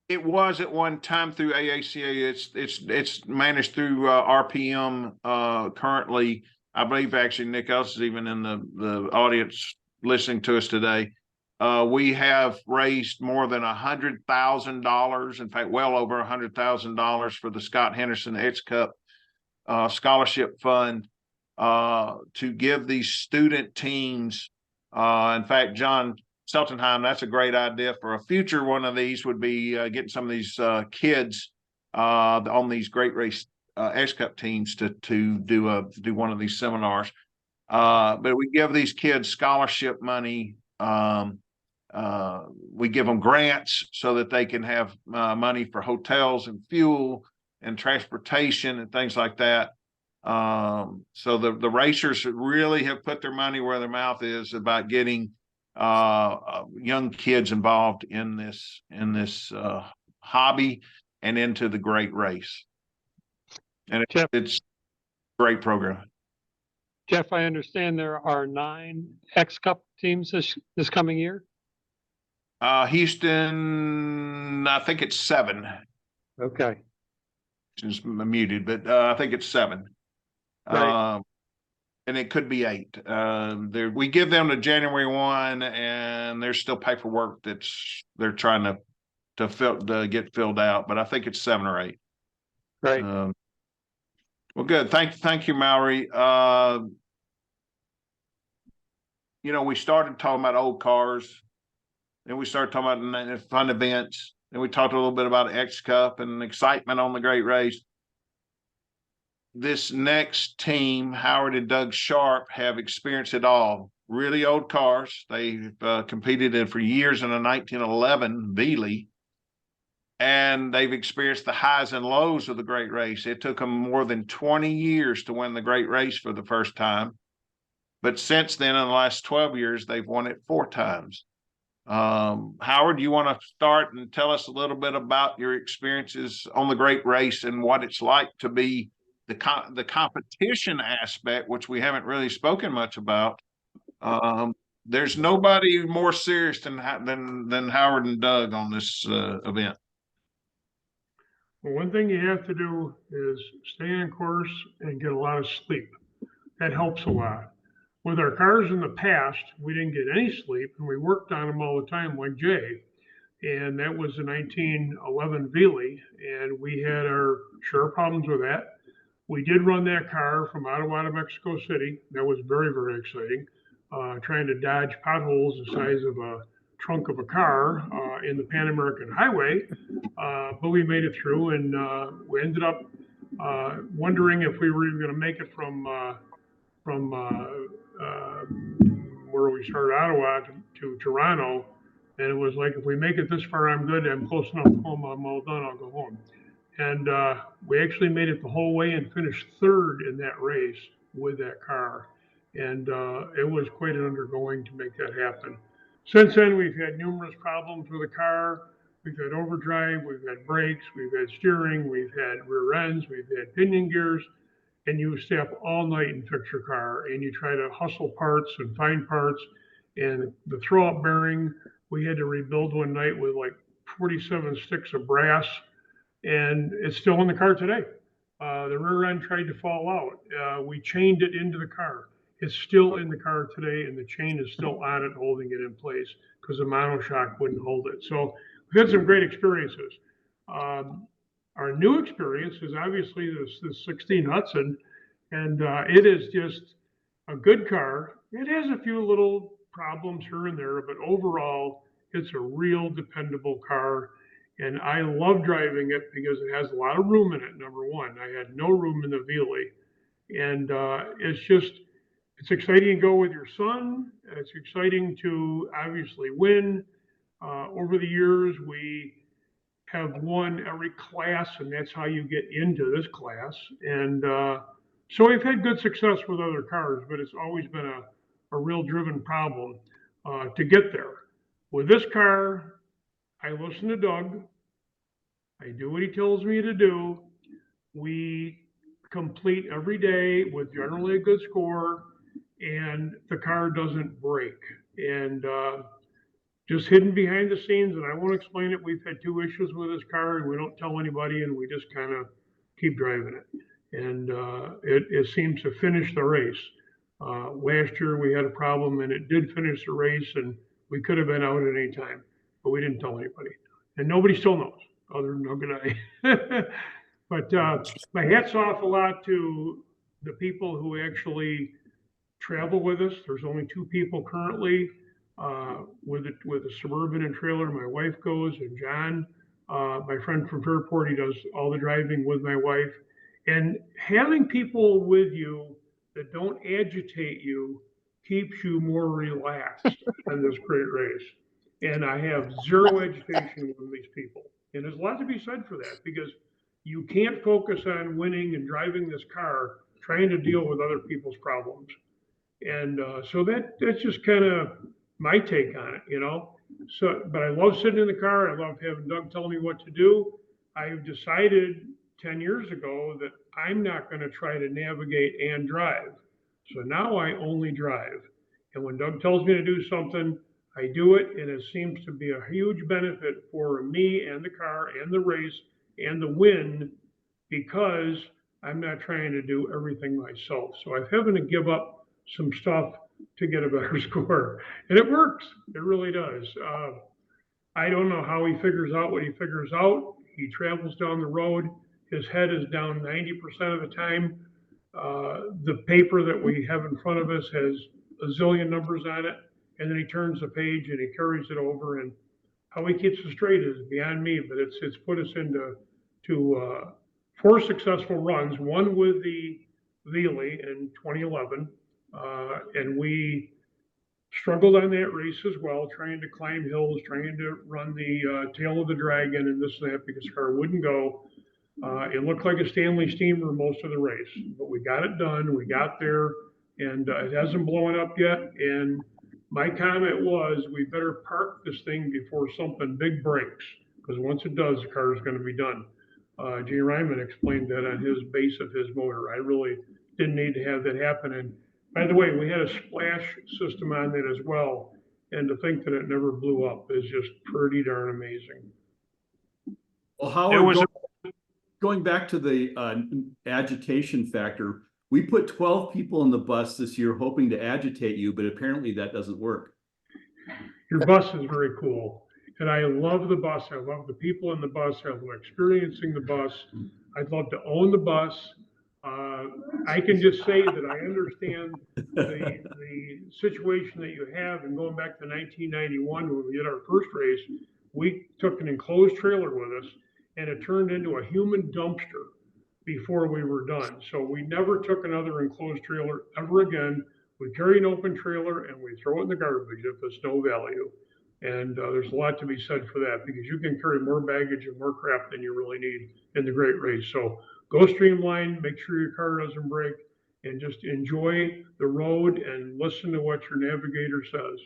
It was at one time through AACA. It's managed through RPM currently. I believe actually Nick Ellis is even in the audience listening to us today. We have raised more than $100,000, in fact, well over $100,000 for the Scott Henderson X Cup Scholarship Fund to give these student teams. In fact, Jon Seltenheim, that's a great idea for a future one of these would be getting some of these kids on these Great Race X Cup teams to do one of these seminars. But we give these kids scholarship money. We give them grants so that they can have money for hotels and fuel and transportation and things like that. So the racers really have put their money where their mouth is about getting young kids involved in this hobby and into the great race. And it's a great program. Jeff, I understand there are 9 X Cup teams this coming year. Houston, I think it's 7. Okay. It's muted, but I think it's 7. Right. And it could be 8. We give them to January 1, and there's still paperwork they're trying to get filled out, but I think it's 7 or 8. Right. Well, good. Thank you, Mallory. We started talking about old cars, and we started talking about fun events, and we talked a little bit about X Cup and excitement on the great race. This next team, Howard and Doug Sharp, have experienced it all. Really old cars. They've competed in for years in a 1911 Veely, and they've experienced the highs and lows of the great race. It took them more than 20 years to win the great race for the first time. But since then, in the last 12 years, they've won it 4 times. Howard, you want to start and tell us a little bit about your experiences on the great race and what it's like to be the competition aspect, which we haven't really spoken much about. There's nobody more serious than Howard and Doug on this event. Well, one thing you have to do is stay on course and get a lot of sleep. That helps a lot. With our cars in the past, we didn't get any sleep, and we worked on them all the time like Jay. And that was the 1911 Veely, and we had our share of problems with that. We did run that car from Ottawa to Mexico City. That was very, very exciting. Trying to dodge potholes the size of a trunk of a car in the Pan American Highway. But we made it through, and we ended up wondering if we were even going to make it from where we started, Ottawa, to Toronto. And it was like, if we make it this far, I'm good. I'm close enough home. I'm all done. I'll go home. And we actually made it the whole way and finished 3rd in that race with that car. And it was quite an undergoing to make that happen. Since then, we've had numerous problems with the car. We've had overdrive, we've had brakes, we've had steering, we've had rear ends, we've had pinion gears. And you stay up all night and fix your car, and you try to hustle parts and find parts. And the throw-up bearing, we had to rebuild one night with like 47 sticks of brass, and it's still in the car today. The rear end tried to fall out. We chained it into the car. It's still in the car today, and the chain is still on it, holding it in place because the monoshock wouldn't hold it. So we've had some great experiences. Our new experience is obviously this 16 Hudson, and it is just a good car. It has a few little problems here and there, but overall, it's a real dependable car. And I love driving it because it has a lot of room in it, number one. I had no room in the Veely. And it's exciting to go with your son. It's exciting to obviously win. Over the years, we have won every class, and that's how you get into this class. And so we've had good success with other cars, but it's always been a real driven problem to get there. With this car, I listen to Doug. I do what he tells me to do. We complete every day with generally a good score, and the car doesn't break. And just hidden behind the scenes, and I won't explain it. We've had 2 issues with this car, and we don't tell anybody, and we just kind of keep driving it. And it seems to finish the race. Last year we had a problem, and it did finish the race, and We could have been out at any time, but we didn't tell anybody. And nobody still knows, other than Doug and I. But my hat's off a lot to the people who actually travel with us. There's only 2 people currently with a Suburban and trailer. My wife goes, and John, my friend from Fairport, he does all the driving with my wife. And having people with you that don't agitate you keeps you more relaxed on this great race. And I have zero agitation with these people. And there's a lot to be said for that, because you can't focus on winning and driving this car trying to deal with other people's problems. And so that's just kind of my take on it. So, but I love sitting in the car. I love having Doug tell me what to do. I've decided 10 years ago that I'm not going to try to navigate and drive. So now I only drive. And when Doug tells me to do something, I do it. And it seems to be a huge benefit for me and the car and the race and the win, because I'm not trying to do everything myself. So I'm having to give up some stuff to get a better score. And it works. It really does. I don't know how he figures out what he figures out. He travels down the road. His head is down 90% of the time. The paper that we have in front of us has a zillion numbers on it. And then he turns the page and he carries it over. And how he keeps it straight is beyond me, but it's put us into 4 successful runs, one with the Veely in 2011. And we struggled on that race as well, trying to climb hills, trying to run the tail of the dragon and this and that, because the car wouldn't go. It looked like a Stanley steamer most of the race, but we got it done. We got there, and it hasn't blown up yet. And my comment was, we better park this thing before something big breaks, because once it does, the car is going to be done. Jay Reinan explained that on his base of his motor. I really didn't need to have that happen. And by the way, we had a splash system on that as well. And to think that it never blew up is just pretty darn amazing. Well, Howard, going back to the agitation factor, we put 12 people in the bus this year hoping to agitate you, but apparently that doesn't work. Your bus is very cool. And I love the bus. I love the people in the bus. I love experiencing the bus. I'd love to own the bus. I can just say that I understand the situation that you have. And going back to 1991, when we did our first race, we took an enclosed trailer with us, and it turned into a human dumpster before we were done. So we never took another enclosed trailer ever again. We carry an open trailer and we throw it in the garbage if it's no value. And there's a lot to be said for that, because you can carry more baggage and more crap than you really need in the great race. So go streamline, make sure your car doesn't break, and just enjoy the road and listen to what your navigator says.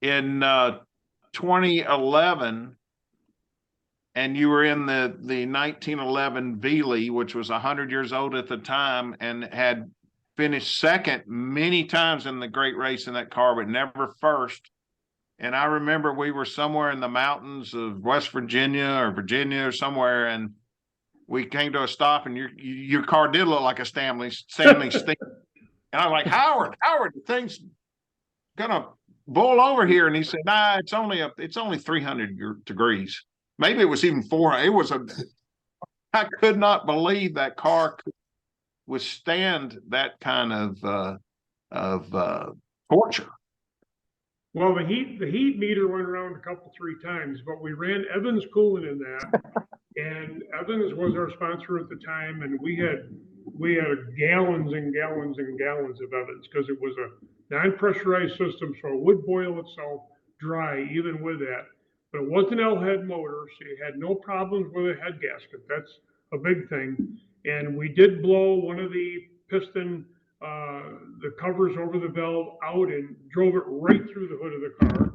In 2011, and you were in the 1911 Veely, which was 100 years old at the time, and had finished second many times in the great race in that car, but never first. And I remember we were somewhere in the mountains of West Virginia or somewhere, and we came to a stop, and your car did look like a Stanley steamer. And I'm like, Howard, the thing's gonna boil over here. And he said, nah, it's only 300 degrees. Maybe it was even 400. I could not believe that car could withstand that kind of torture. Well, the heat meter went around 3 times, but we ran Evans Cooling in that, and Evans was our sponsor at the time, and we had gallons and gallons and gallons of Evans, because it was a non-pressurized system, so it would boil itself dry even with that. But it was an L-head motor, so you had no problems with a head gasket. That's a big thing. And we did blow one of the piston, the covers over the valve out, and drove it right through the hood of the car.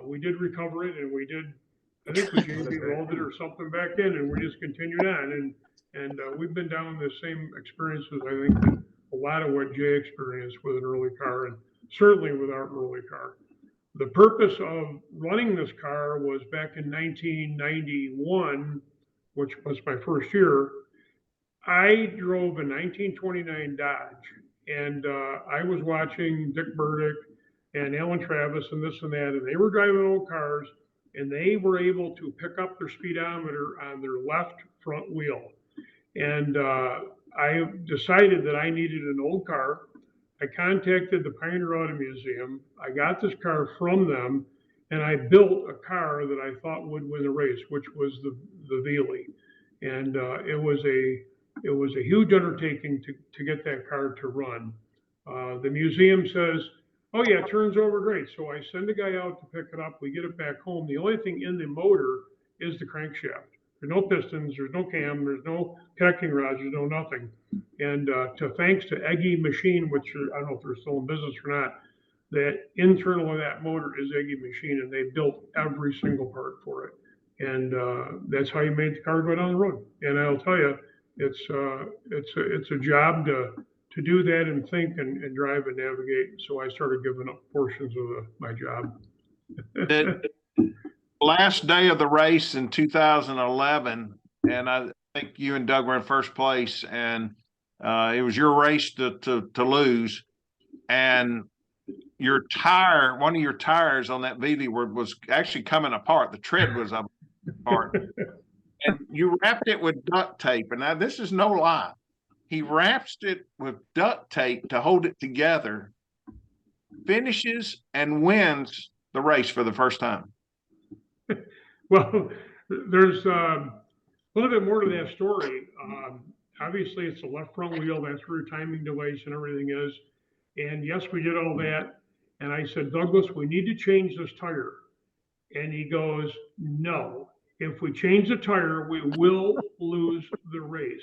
We did recover it, and I think we maybe rolled it or something back then, and we just continued on. And we've been down the same experiences, I think, that a lot of what Jay experienced with an early car, and certainly with our early car. The purpose of running this car was back in 1991, which was my first year. I drove a 1929 Dodge, and I was watching Dick Burdick and Alan Travis and this and that, and they were driving old cars, and they were able to pick up their speedometer on their left front wheel. And I decided that I needed an old car. I contacted the Pioneer Auto Museum. I got this car from them, and I built a car that I thought would win the race, which was the Veely. And it was a huge undertaking to get that car to run. The museum says, oh yeah, it turns over great. So I send a guy out to pick it up. We get it back home. The only thing in the motor is the crankshaft. There's no pistons, there's no cam, there's no connecting rods, there's no nothing. And thanks to Eggy Machine, which I don't know if they're still in business or not, that internal of that motor is Eggy Machine, and they built every single part for it. And that's how you made the car go down the road. And I'll tell you, it's a job to do that and think and drive and navigate. So I started giving up portions of my job. The last day of the race in 2011, and I think you and Doug were in first place, and it was your race to lose, and your tire, one of your tires on that Veely was actually coming apart. The tread was apart, and you wrapped it with duct tape. And now this is no lie. He wraps it with duct tape to hold it together, finishes and wins the race for the first time. Well, there's a little bit more to that story. Obviously, it's the left front wheel. That's where your timing device and everything is. And yes, we did all that. And I said, Douglas, we need to change this tire. And he goes, no. If we change the tire, we will lose the race.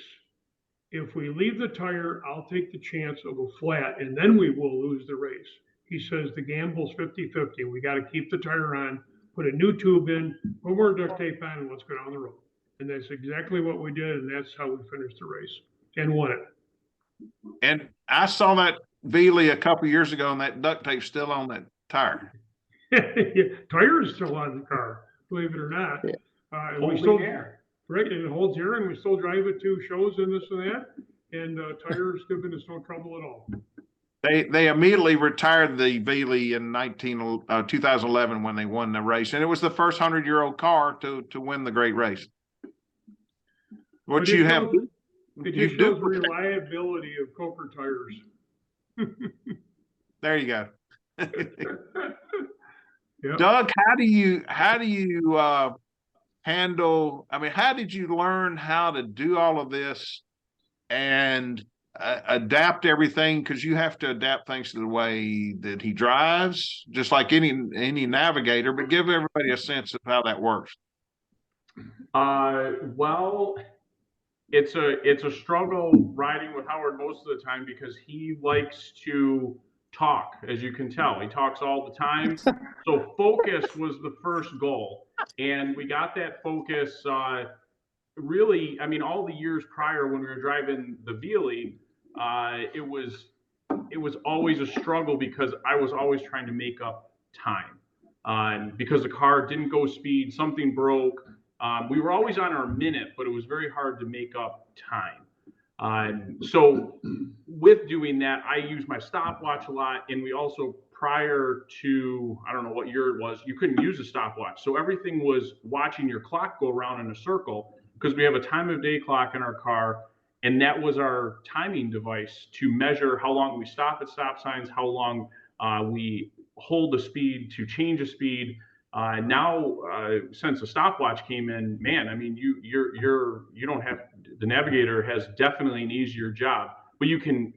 If we leave the tire, I'll take the chance of a flat, and then we will lose the race. He says the gamble's 50-50. We got to keep the tire on, put a new tube in, put more duct tape on, and let's go down the road. And that's exactly what we did, and that's how we finished the race and won it. And I saw that Veely a couple years ago, and that duct tape's still on that tire. Tire is still on the car, believe it or not. And we still, right, and it holds air, and we still drive it to shows and this and that. And tire is giving us no trouble at all. They immediately retired the Veely in 2011 when they won the race, and it was the first 100-year-old car to win the great race. What you have, it just shows reliability of Coker tires. There you go. Yep. Doug, how do you handle? I mean, how did you learn how to do all of this and adapt everything? Because you have to adapt things to the way that he drives, just like any navigator. But give everybody a sense of how that works. Well, it's a struggle riding with Howard most of the time because he likes to talk, as you can tell. He talks all the time. So focus was the first goal. And we got that focus really, I mean, all the years prior when we were driving the Veely, it was always a struggle because I was always trying to make up time. Because the car didn't go speed, something broke. We were always on our minute, but it was very hard to make up time. So with doing that, I use my stopwatch a lot. And we also, prior to, I don't know what year it was, you couldn't use a stopwatch. So everything was watching your clock go around in a circle because we have a time of day clock in our car. And that was our timing device to measure how long we stop at stop signs, how long we hold the speed to change a speed. Now, since the stopwatch came in, man, I mean, you don't have, the navigator has definitely an easier job, but you can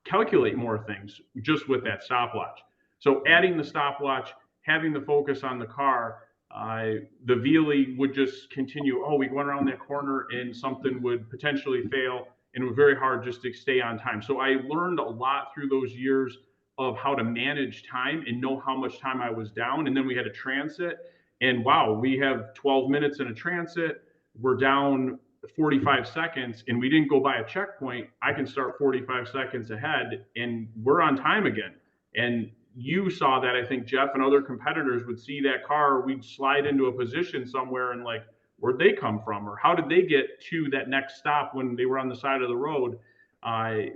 calculate more things just with that stopwatch. So adding the stopwatch, having the focus on the car, the Veely would just continue. Oh, we went around that corner and something would potentially fail, and it was very hard just to stay on time. So I learned a lot through those years of how to manage time and know how much time I was down. And then we had a transit, and wow, we have 12 minutes in a transit. We're down 45 seconds and we didn't go by a checkpoint. I can start 45 seconds ahead and we're on time again. And you saw that, I think Jeff and other competitors would see that car, we'd slide into a position somewhere and like, where'd they come from? Or how did they get to that next stop when they were on the side of the road?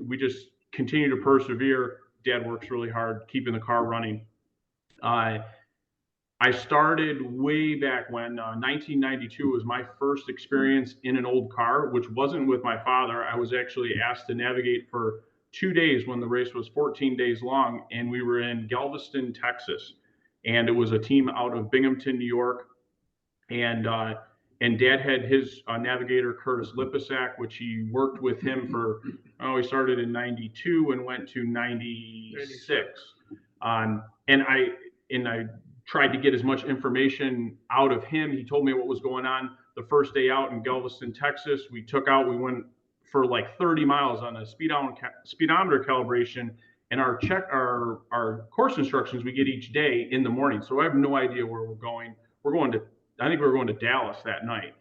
We just continue to persevere. Dad works really hard, keeping the car running. I started way back when 1992 was my first experience in an old car, which wasn't with my father. I was actually asked to navigate for 2 days when the race was 14 days long, and we were in Galveston, Texas, and it was a team out of Binghamton, New York, and Dad had his navigator Curtis Lipisak, which he worked with him for. Oh, he started in '92 and went to '96, and I tried to get as much information out of him. He told me what was going on the first day out in Galveston, Texas. We went for like 30 miles on a speedometer calibration, and our course instructions we get each day in the morning. So I have no idea where we're going. I think we were going to Dallas that night.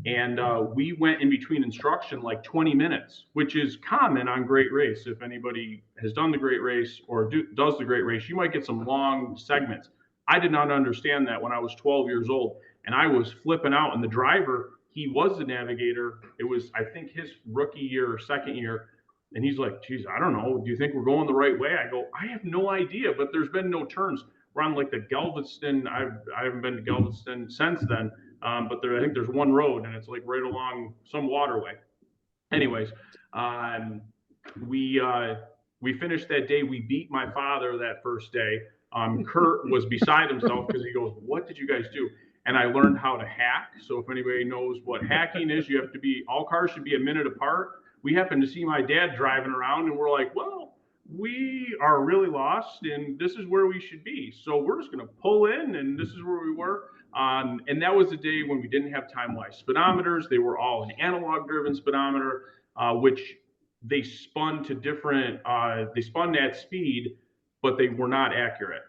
And we went in between instruction like 20 minutes, which is common on Great Race. If anybody has done the Great Race or does the Great Race, you might get some long segments. I did not understand that when I was 12 years old, and I was flipping out. And the driver, he was the navigator. It was, I think, his rookie year or second year. And he's like, geez, I don't know. Do you think we're going the right way? I go, I have no idea, but there's been no turns. We're on like the Galveston. I haven't been to Galveston since then, but I think there's one road, and it's like right along some waterway. Anyways, we finished that day. We beat my father that first day. Kurt was beside himself because he goes, what did you guys do? And I learned how to hack. So if anybody knows what hacking is, all cars should be a minute apart. We happened to see my dad driving around, and we're like, well, we are really lost, and this is where we should be. So we're just going to pull in, and this is where we were. And that was the day when we didn't have time-wise speedometers. They were all an analog-driven speedometer, which they spun to they spun at speed, but they were not accurate.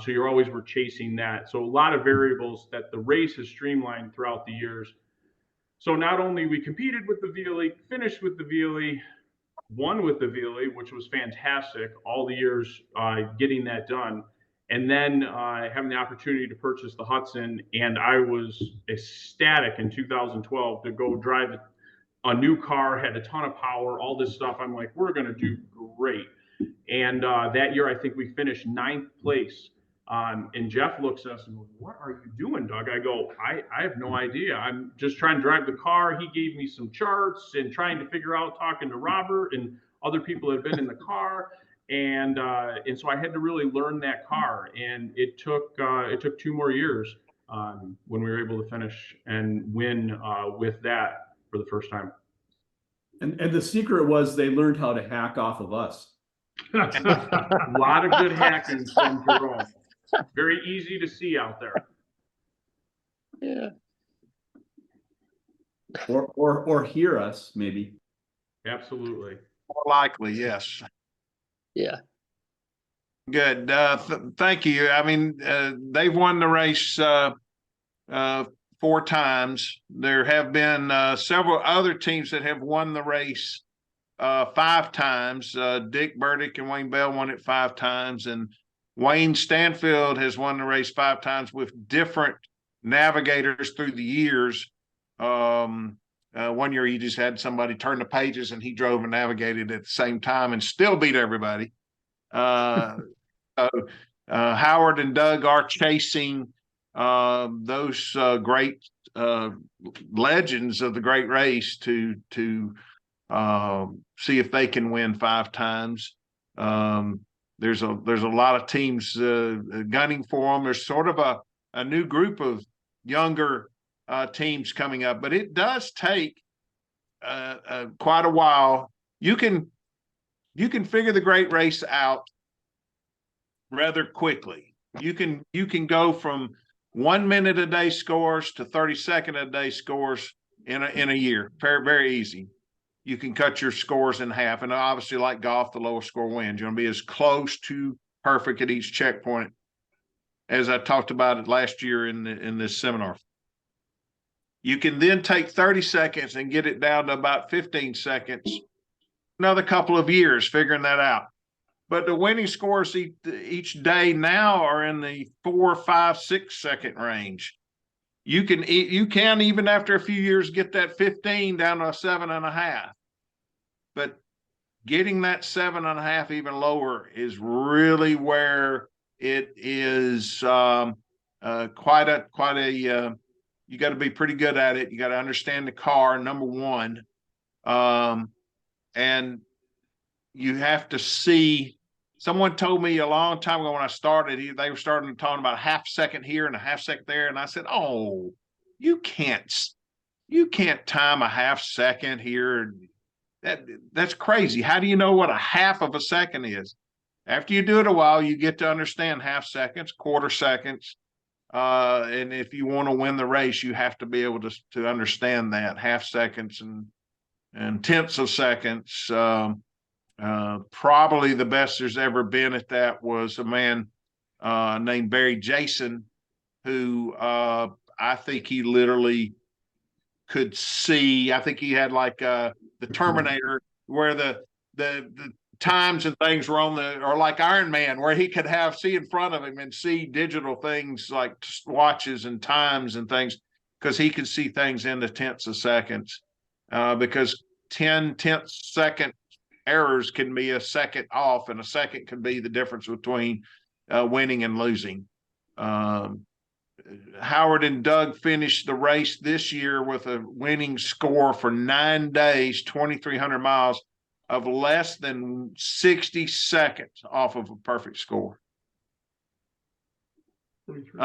So you always were chasing that. So a lot of variables that the race has streamlined throughout the years. So not only we competed with the VLE, finished with the VLE, won with the VLE, which was fantastic, all the years getting that done, and then having the opportunity to purchase the Hudson. And I was ecstatic in 2012 to go drive a new car, had a ton of power, all this stuff. I'm like, we're going to do great. And that year, I think we finished 9th place. And Jeff looks at us and goes, what are you doing, Doug? I go, I have no idea. I'm just trying to drive the car. He gave me some charts and trying to figure out, talking to Robert and other people that have been in the car. And so I had to really learn that car. And it took 2 more years when we were able to finish and win with that for the first time. And the secret was they learned how to hack off of us. A lot of good hacking from Jerome. Very easy to see out there. Yeah. Or hear us, maybe. Absolutely. More likely, yes. Yeah. Good. Thank you. I mean, they've won the race 4 times. There have been several other teams that have won the race 5 times. Dick Burdick and Wayne Bell won it 5 times, and Wayne Stanfield has won the race 5 times with different navigators through the years. One year he just had somebody turn the pages and he drove and navigated at the same time and still beat everybody. Howard and Doug are chasing those great legends of the great race to see if they can win 5 times. There's a lot of teams gunning for them. There's sort of a new group of younger teams coming up, but it does take quite a while. You can figure the great race out rather quickly. You can go from 1 minute a day scores to 30-second a day scores in a year. Very, very easy. You can cut your scores in half. And obviously, like golf, the lower score wins. You're going to be as close to perfect at each checkpoint as I talked about it last year in this seminar. You can then take 30 seconds and get it down to about 15 seconds. Another couple of years figuring that out. But the winning scores each day now are in the 4, 5, 6 second range. You can even after a few years get that 15 down to a 7.5. But getting that 7.5 even lower is really where It is quite a you got to be pretty good at it. You got to understand the car, number one. And you have to see. Someone told me a long time ago when I started, they were starting to talk about a half second here and a half second there. And I said, oh, you can't time a half second here. That's crazy. How do you know what a half of a second is? After you do it a while, you get to understand half seconds, quarter seconds. And if you want to win the race, you have to be able to understand that half seconds and tenths of seconds. Probably the best there's ever been at that was a man named Barry Jason, who I think he literally could see. I think he had like the Terminator, where the times and things were or like Iron Man, where he could see in front of him and see digital things like watches and times and things, because he could see things in the tenths of seconds, because 10/10 second errors can be a second off, and a second can be the difference between winning and losing. Howard and Doug finished the race this year with a winning score for 9 days, 2,300 miles, of less than 60 seconds off of a perfect score. 43.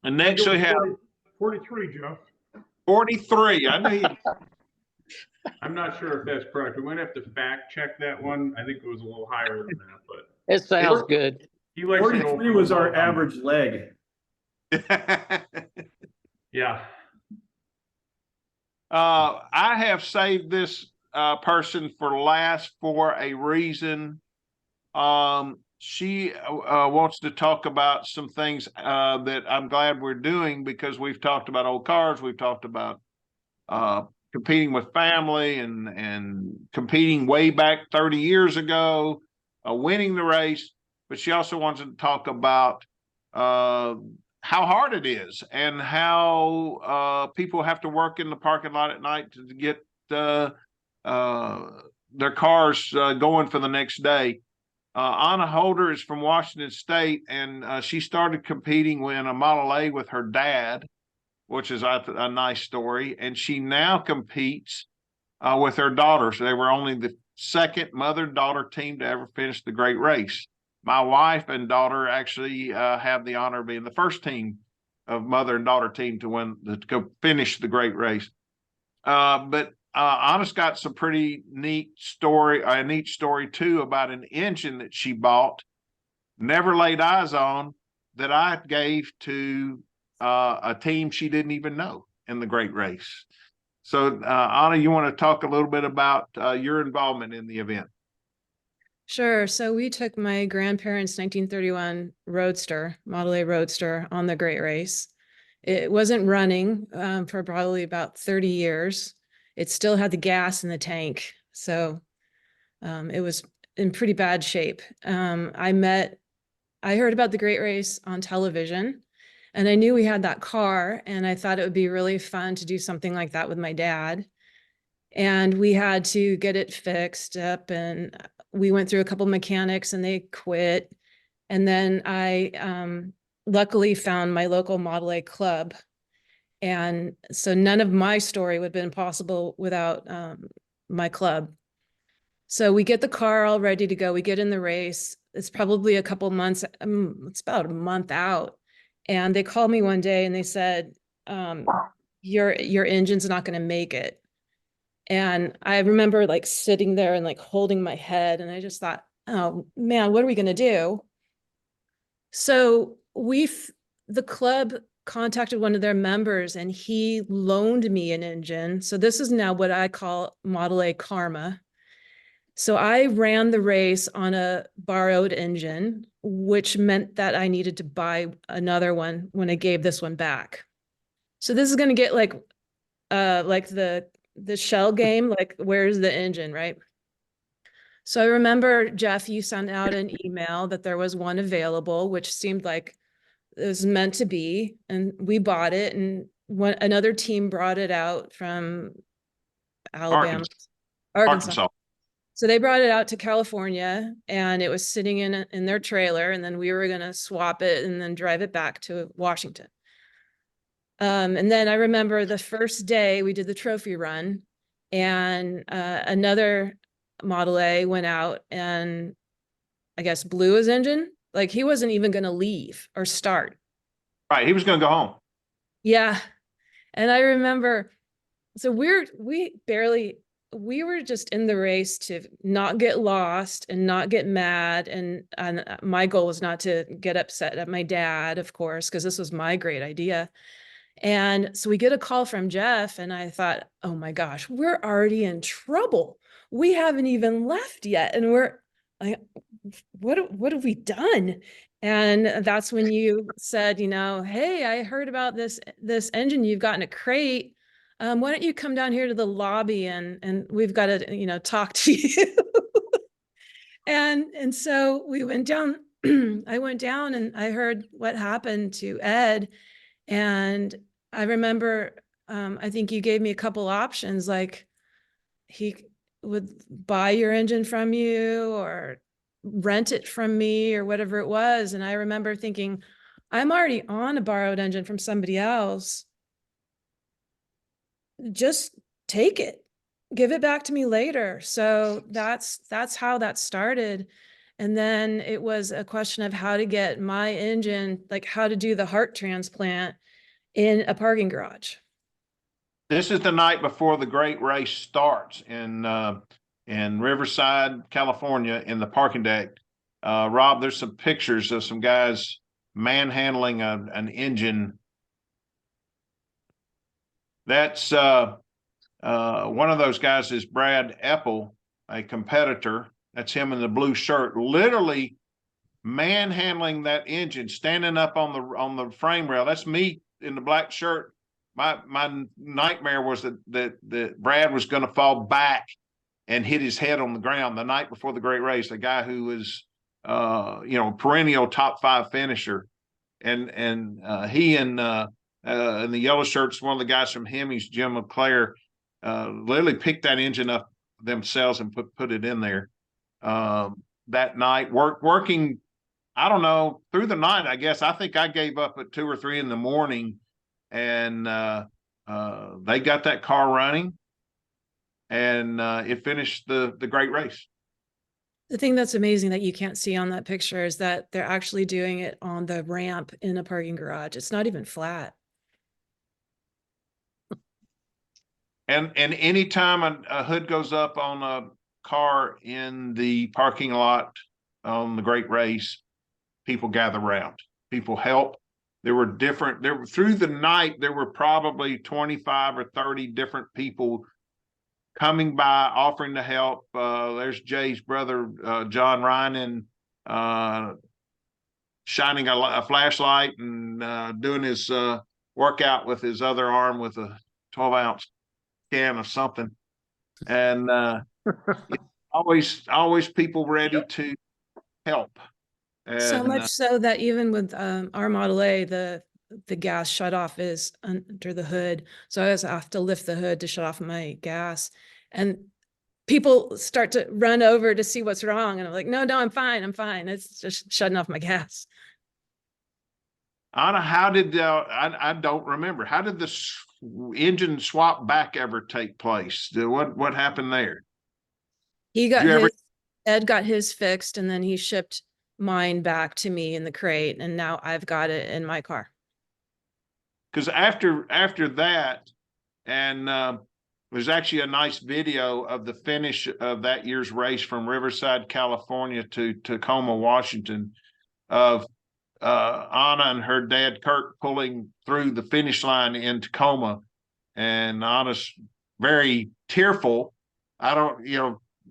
And next we have 43, Jeff. 43. I know I'm not sure if that's correct. We might have to fact check that one. I think it was a little higher than that, but It sounds good. he likes to go 43 was our average leg. Yeah. I have saved this person for last for a reason. She wants to talk about some things that I'm glad we're doing, because we've talked about old cars. We've talked about competing with family and competing way back 30 years ago, winning the race. But she also wants to talk about how hard it is and how people have to work in the parking lot at night to get their cars going for the next day. Ahna Holder is from Washington State, and she started competing in a Model A with her dad, which is a nice story. And she now competes with her daughter. So they were only the second mother-daughter team to ever finish the Great Race. My wife and daughter actually have the honor of being the first team of mother and daughter team to go finish the Great Race. But Ahna's got some pretty neat story too, about an engine that she bought, never laid eyes on, that I gave to a team she didn't even know in the Great Race. So Ahna, you want to talk a little bit about your involvement in the event? Sure. So we took my grandparents' 1931 Roadster, Model A Roadster, on the Great Race. It wasn't running for probably about 30 years. It still had the gas in the tank. So it was in pretty bad shape. I heard about the Great Race on television, and I knew we had that car, and I thought it would be really fun to do something like that with my dad. And we had to get it fixed up, and we went through a couple mechanics and they quit. And then I luckily found my local Model A club. And so none of my story would have been possible without my club. So we get the car all ready to go. We get in the race. It's probably a couple months, it's about a month out. And they called me one day and they said, your engine's not going to make it. And I remember like sitting there and like holding my head, and I just thought, oh man, what are we going to do? So the club contacted one of their members, and he loaned me an engine. So this is now what I call Model A karma. So I ran the race on a borrowed engine, which meant that I needed to buy another one when I gave this one back. So this is going to get like the shell game, like where's the engine, right? So I remember, Jeff, you sent out an email that there was one available, which seemed like it was meant to be, and we bought it, and another team brought it out from Alabama, Arkansas. So they brought it out to California and it was sitting in their trailer, and then we were going to swap it and then drive it back to Washington. And then I remember the first day we did the trophy run, and another Model A went out and I guess blew his engine. Like he wasn't even going to leave or start. Right. He was going to go home. Yeah. And I remember, so we were just in the race to not get lost and not get mad. And my goal was not to get upset at my dad, of course, because this was my great idea. And so we get a call from Jeff, and I thought, oh my gosh, we're already in trouble. We haven't even left yet. And we're like, what have we done? And that's when you said, hey, I heard about this engine you've got in a crate. Why don't you come down here to the lobby and we've got to, talk to you. And so we went down, I went down and I heard what happened to Ed. And I remember, I think you gave me a couple options, like he would buy your engine from you or rent it from me or whatever it was. And I remember thinking, I'm already on a borrowed engine from somebody else. Just take it, give it back to me later. So that's how that started. And then it was a question of how to get my engine, like how to do the heart transplant in a parking garage. This is the night before the great race starts in Riverside, California, in the parking deck. Rob, there's some pictures of some guys manhandling an engine. That's one of those guys is Brad Epple, a competitor. That's him in the blue shirt, literally manhandling that engine, standing up on the frame rail. That's me in the black shirt. My nightmare was that Brad was going to fall back and hit his head on the ground the night before the great race. A guy who was, perennial top 5 finisher, and he and in the yellow shirts, one of the guys from Hemi's, Jim LeClaire, literally picked that engine up themselves and put it in there that night. Working, I don't know, through the night. I guess I think I gave up at 2 or 3 in the morning, and they got that car running, and it finished the great race. The thing that's amazing that you can't see on that picture is that they're actually doing it on the ramp in a parking garage. It's not even flat. And anytime a hood goes up on a car in the parking lot on the great race, people gather around, people help. Through the night, there were probably 25 or 30 different people coming by, offering to help. There's Jay's brother, John Reinan, shining a flashlight and doing his workout with his other arm with a 12-ounce can of something. And always people ready to help. And, so much so that even with our Model A, the gas shutoff is under the hood. So I always have to lift the hood to shut off my gas. And people start to run over to see what's wrong. And I'm like, no, I'm fine. It's just shutting off my gas. Ahna, how did, I don't remember, how did the engine swap back ever take place? What happened there? Ed got his fixed, and then he shipped mine back to me in the crate, and now I've got it in my car. Because after that, and there's actually a nice video of the finish of that year's race from Riverside, California to Tacoma, Washington, of Ahna and her dad Kirk pulling through the finish line in Tacoma, and Ahna's very tearful.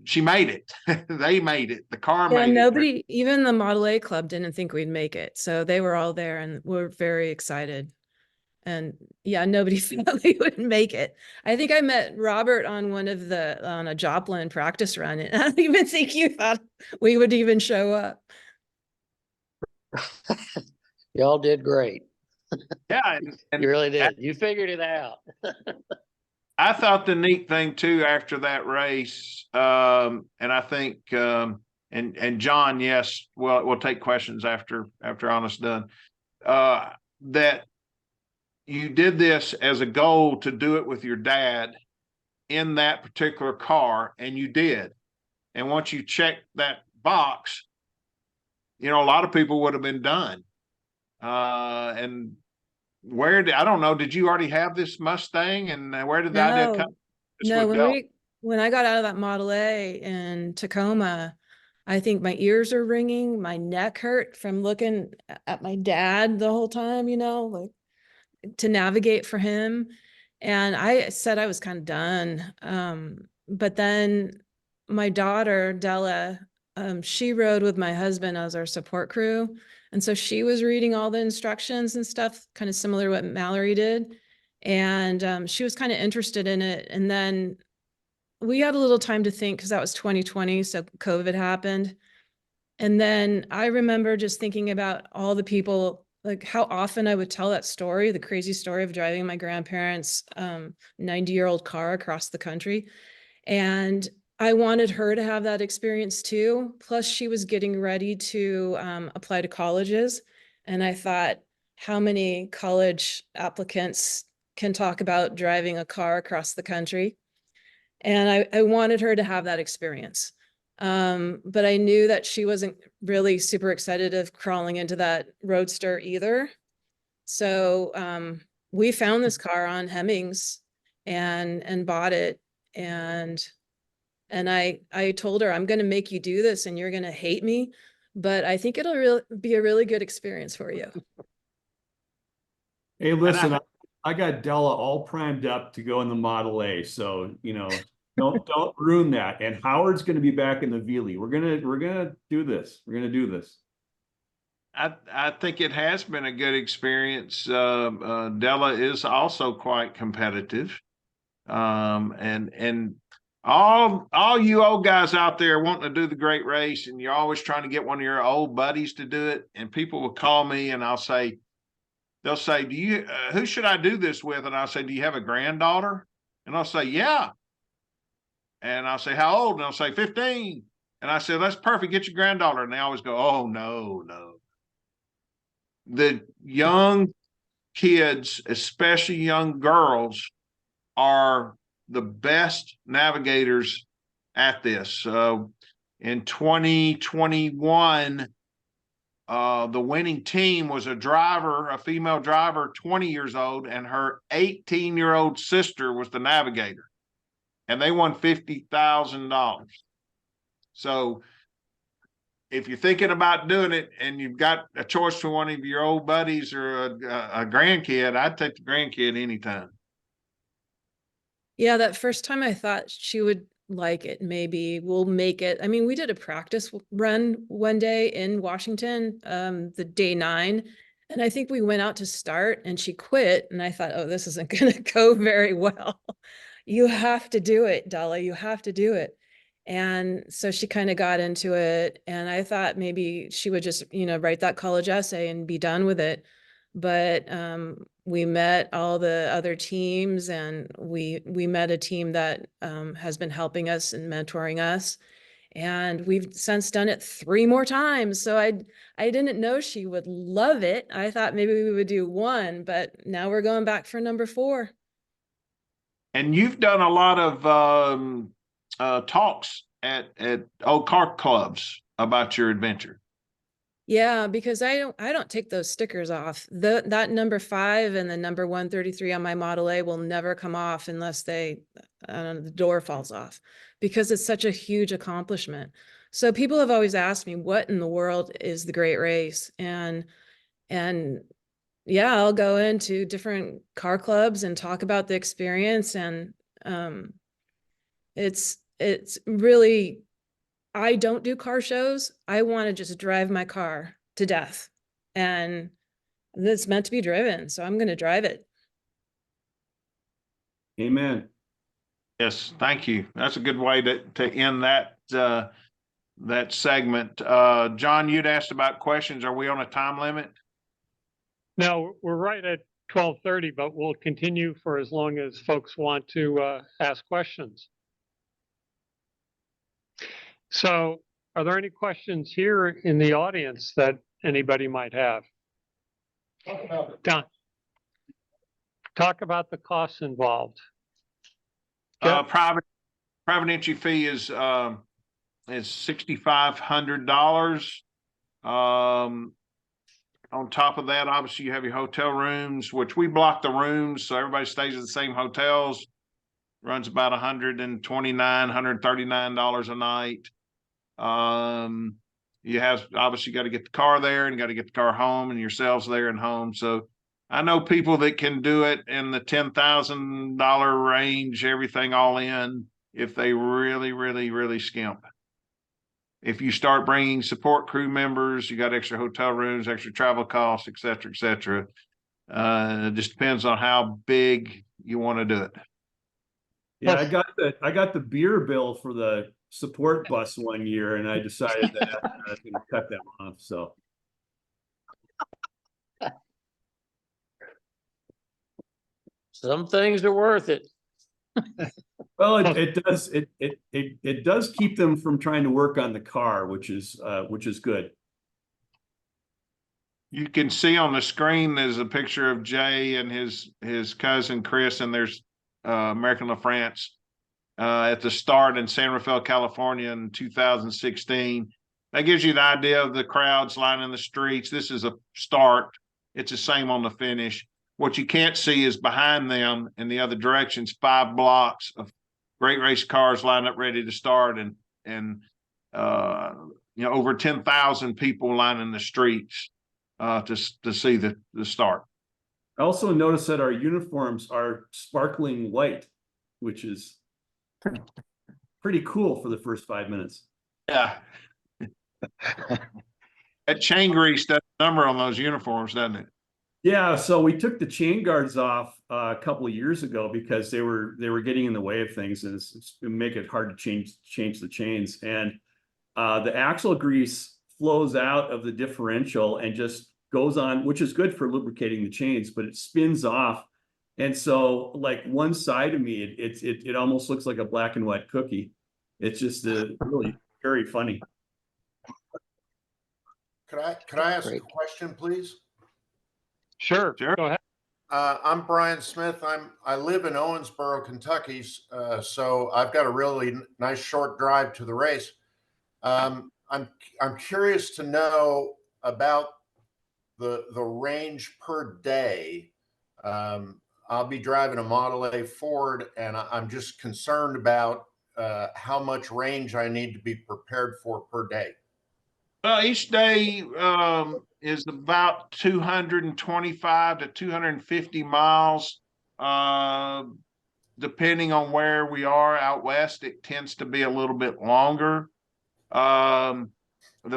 She made it. They made it. The car made it. Nobody, even the Model A club, didn't think we'd make it. So they were all there and were very excited. And yeah, nobody thought we would make it. I think I met Robert on a Joplin practice run, and I don't even think you thought we would even show up. Y'all did great. Yeah, You really did. You figured it out. I thought the neat thing too after that race, and I think, and John, yes, we'll take questions after Ahna's done. That you did this as a goal to do it with your dad in that particular car, and you did. And once you checked that box, a lot of people would have been done. And I don't know, did you already have this Mustang, and where did the idea come? No, when I got out of that Model A in Tacoma, I think my ears are ringing, my neck hurt from looking at my dad the whole time, like to navigate for him. And I said I was kind of done. But then my daughter, Della, she rode with my husband as our support crew. And so she was reading all the instructions and stuff, kind of similar to what Mallory did. And she was kind of interested in it. And then we had a little time to think because that was 2020, so COVID happened. And then I remember just thinking about all the people, like how often I would tell that story, the crazy story of driving my grandparents' 90-year-old car across the country. And I wanted her to have that experience too. Plus she was getting ready to apply to colleges. And I thought, how many college applicants can talk about driving a car across the country? And I wanted her to have that experience. But I knew that she wasn't really super excited of crawling into that roadster either. So we found this car on Hemmings and bought it. And I told her, I'm going to make you do this and you're going to hate me, but I think it'll be a really good experience for you. Hey, listen, I got Della all primed up to go in the Model A. So, don't ruin that. And Howard's going to be back in the Veely. We're gonna do this. We're gonna do this. I think it has been a good experience. Della is also quite competitive, and all you old guys out there wanting to do the great race, and you're always trying to get one of your old buddies to do it. And people will call me, and they'll say, "Do you? Who should I do this with?" And I'll say, "Do you have a granddaughter?" And I'll say, "Yeah." And I'll say, "How old?" And I'll say, 15. And I said, "That's perfect. Get your granddaughter." And they always go, "Oh, no. The young kids, especially young girls, are the best navigators at this." In 2021, the winning team was a female driver, 20 years old, and her 18-year-old sister was the navigator. And they won $50,000. So if you're thinking about doing it and you've got a choice for one of your old buddies or a grandkid, I'd take the grandkid anytime. Yeah, that first time I thought she would like it. Maybe we'll make it. I mean, we did a practice run one day in Washington, the day 9. And I think we went out to start and she quit. And I thought, oh, this isn't going to go very well. You have to do it, Della. You have to do it. And so she kind of got into it. And I thought maybe she would just, write that college essay and be done with it. But we met all the other teams, and we met a team that has been helping us and mentoring us. And we've since done it 3 more times. So I didn't know she would love it. I thought maybe we would do 1, but now we're going back for number 4. And you've done a lot of talks at old car clubs about your adventure. Yeah, because I don't take those stickers off. That number 5 and the number 133 on my Model A will never come off unless the door falls off, because it's such a huge accomplishment. So people have always asked me, what in the world is the Great Race? And yeah, I'll go into different car clubs and talk about the experience. And it's really, I don't do car shows. I want to just drive my car to death. And it's meant to be driven. So I'm going to drive it. Amen. Yes, thank you. That's a good way to end that segment. John, you'd asked about questions. Are we on a time limit? No, we're right at 12:30, but we'll continue for as long as folks want to ask questions. So are there any questions here in the audience that anybody might have? Don, talk about the costs involved. Jeff? Private entry fee is $6,500. On top of that, obviously you have your hotel rooms, which we block the rooms so everybody stays at the same hotels. Runs about $129, $139 a night. You have obviously got to get the car there and got to get the car home and yourselves there and home. So I know people that can do it in the $10,000 range, everything all in, if they really skimp. If you start bringing support crew members, you got extra hotel rooms, extra travel costs, et cetera, et cetera. It just depends on how big you want to do it. Yeah, I got the beer bill for the support bus one year, and I decided that I was going to cut that off. So Some things are worth it. well, it does keep them from trying to work on the car, which is good. You can see on the screen there's a picture of Jay and his cousin Chris, and there's American La France at the start in San Rafael, California in 2016. That gives you the idea of the crowds lining the streets. This is a start. It's the same on the finish. What you can't see is behind them in the other directions, 5 blocks of great race cars lined up ready to start, and over 10,000 people lining the streets to see the start. I also noticed that our uniforms are sparkling white, which is pretty cool for the first 5 minutes. Yeah. That chain grease does a number on those uniforms, doesn't it? Yeah, so we took the chain guards off a couple of years ago because they were getting in the way of things, and it make it hard to change the chains. And the axle grease flows out of the differential and just goes on, which is good for lubricating the chains, but it spins off. And so, like, one side of me, it almost looks like a black and white cookie. It's just really very funny. Could I ask a question, please? Sure. Go ahead. I'm Brian Smith. I live in Owensboro, Kentucky, so I've got a really nice short drive to the race. I'm curious to know about the range per day. I'll be driving a Model A Ford, and I'm just concerned about how much range I need to be prepared for per day. Each day is about 225 to 250 miles. Depending on where we are out west, it tends to be a little bit longer. The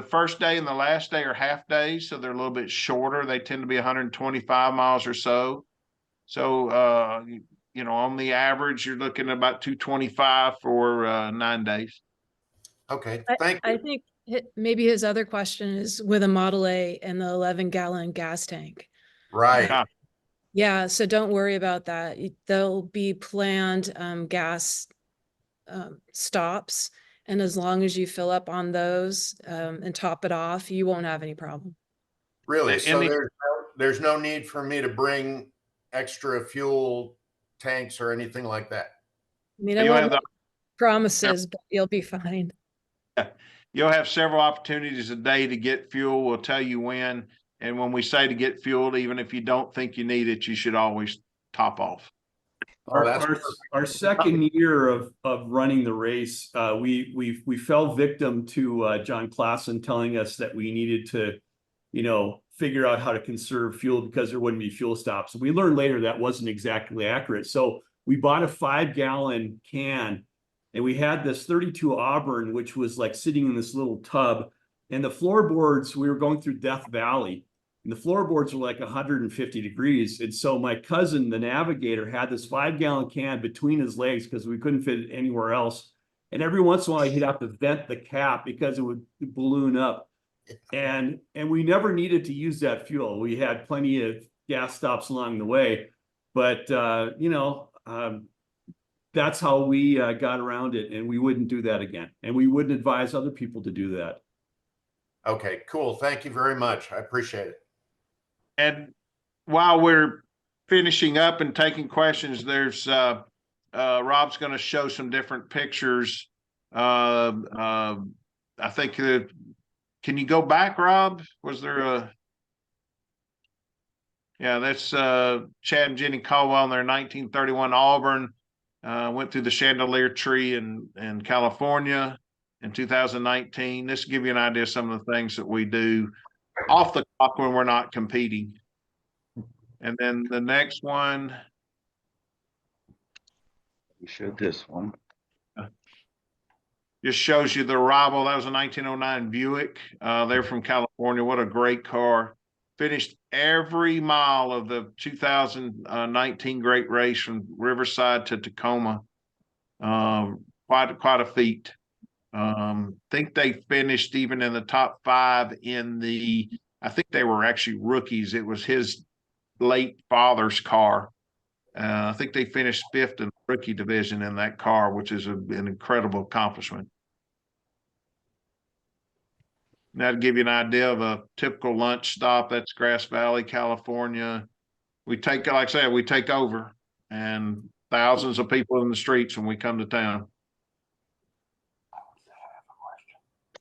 first day and the last day are half days, so they're a little bit shorter. They tend to be 125 miles or so. So, on the average, you're looking at about 225 for 9 days. Okay, thank you. I think maybe his other question is with a Model A and the 11-gallon gas tank. Right. Yeah, so don't worry about that. There'll be planned gas stops. And as long as you fill up on those and top it off, you won't have any problem. Really? So there's no need for me to bring extra fuel tanks or anything like that? I mean, I won't make promises, but you'll be fine. You'll have several opportunities a day to get fuel. We'll tell you when. And when we say to get fuel, even if you don't think you need it, you should always top off. Our second year of running the race, we fell victim to John Klassen telling us that we needed to, figure out how to conserve fuel because there wouldn't be fuel stops. We learned later that wasn't exactly accurate. So we bought a 5-gallon can, and we had this 32 Auburn, which was like sitting in this little tub. And the floorboards, we were going through Death Valley, and the floorboards were like 150 degrees. And so my cousin, the navigator, had this 5-gallon can between his legs because we couldn't fit it anywhere else. And every once in a while, he'd have to vent the cap because it would balloon up. And we never needed to use that fuel. We had plenty of gas stops along the way. But, that's how we got around it, and we wouldn't do that again. And we wouldn't advise other people to do that. Okay, cool. Thank you very much. I appreciate it. And while we're finishing up and taking questions, there's Rob's going to show some different pictures. I think can you go back, Rob? Was there a yeah, that's Chad and Jenny Caldwell in their 1931 Auburn. Went through the chandelier tree in California in 2019. This will give you an idea of some of the things that we do off the clock when we're not competing. And then the next one. You showed this one. Just shows you the arrival. That was a 1909 Buick. They're from California. What a great car. Finished every mile of the 2019 Great Race from Riverside to Tacoma. Quite a feat. Think they finished even in the top 5 in the, I think they were actually rookies. It was his late father's car. I think they finished 5th in the rookie division in that car, which is an incredible accomplishment. That'll give you an idea of a typical lunch stop. That's Grass Valley, California. We take, like I said, we take over, and thousands of people in the streets when we come to town.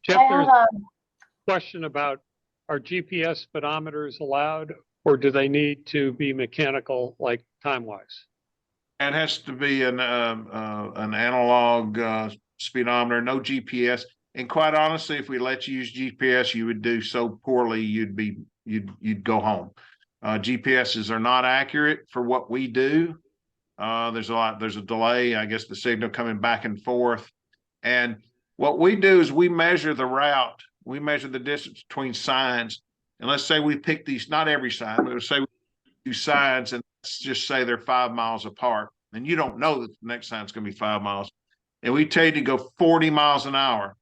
Jeff, there's a question about, are GPS speedometers allowed, or do they need to be mechanical, like time-wise? It has to be an analog speedometer, no GPS. And quite honestly, if we let you use GPS, you would do so poorly, you'd go home. GPSs are not accurate for what we do. There's a delay, I guess, the signal coming back and forth. And what we do is we measure the route. We measure the distance between signs. And let's say we pick these, not every sign, but let's say we do signs, and let's just say they're 5 miles apart. And you don't know that the next sign's going to be 5 miles. And we tell you to go 40 miles an hour.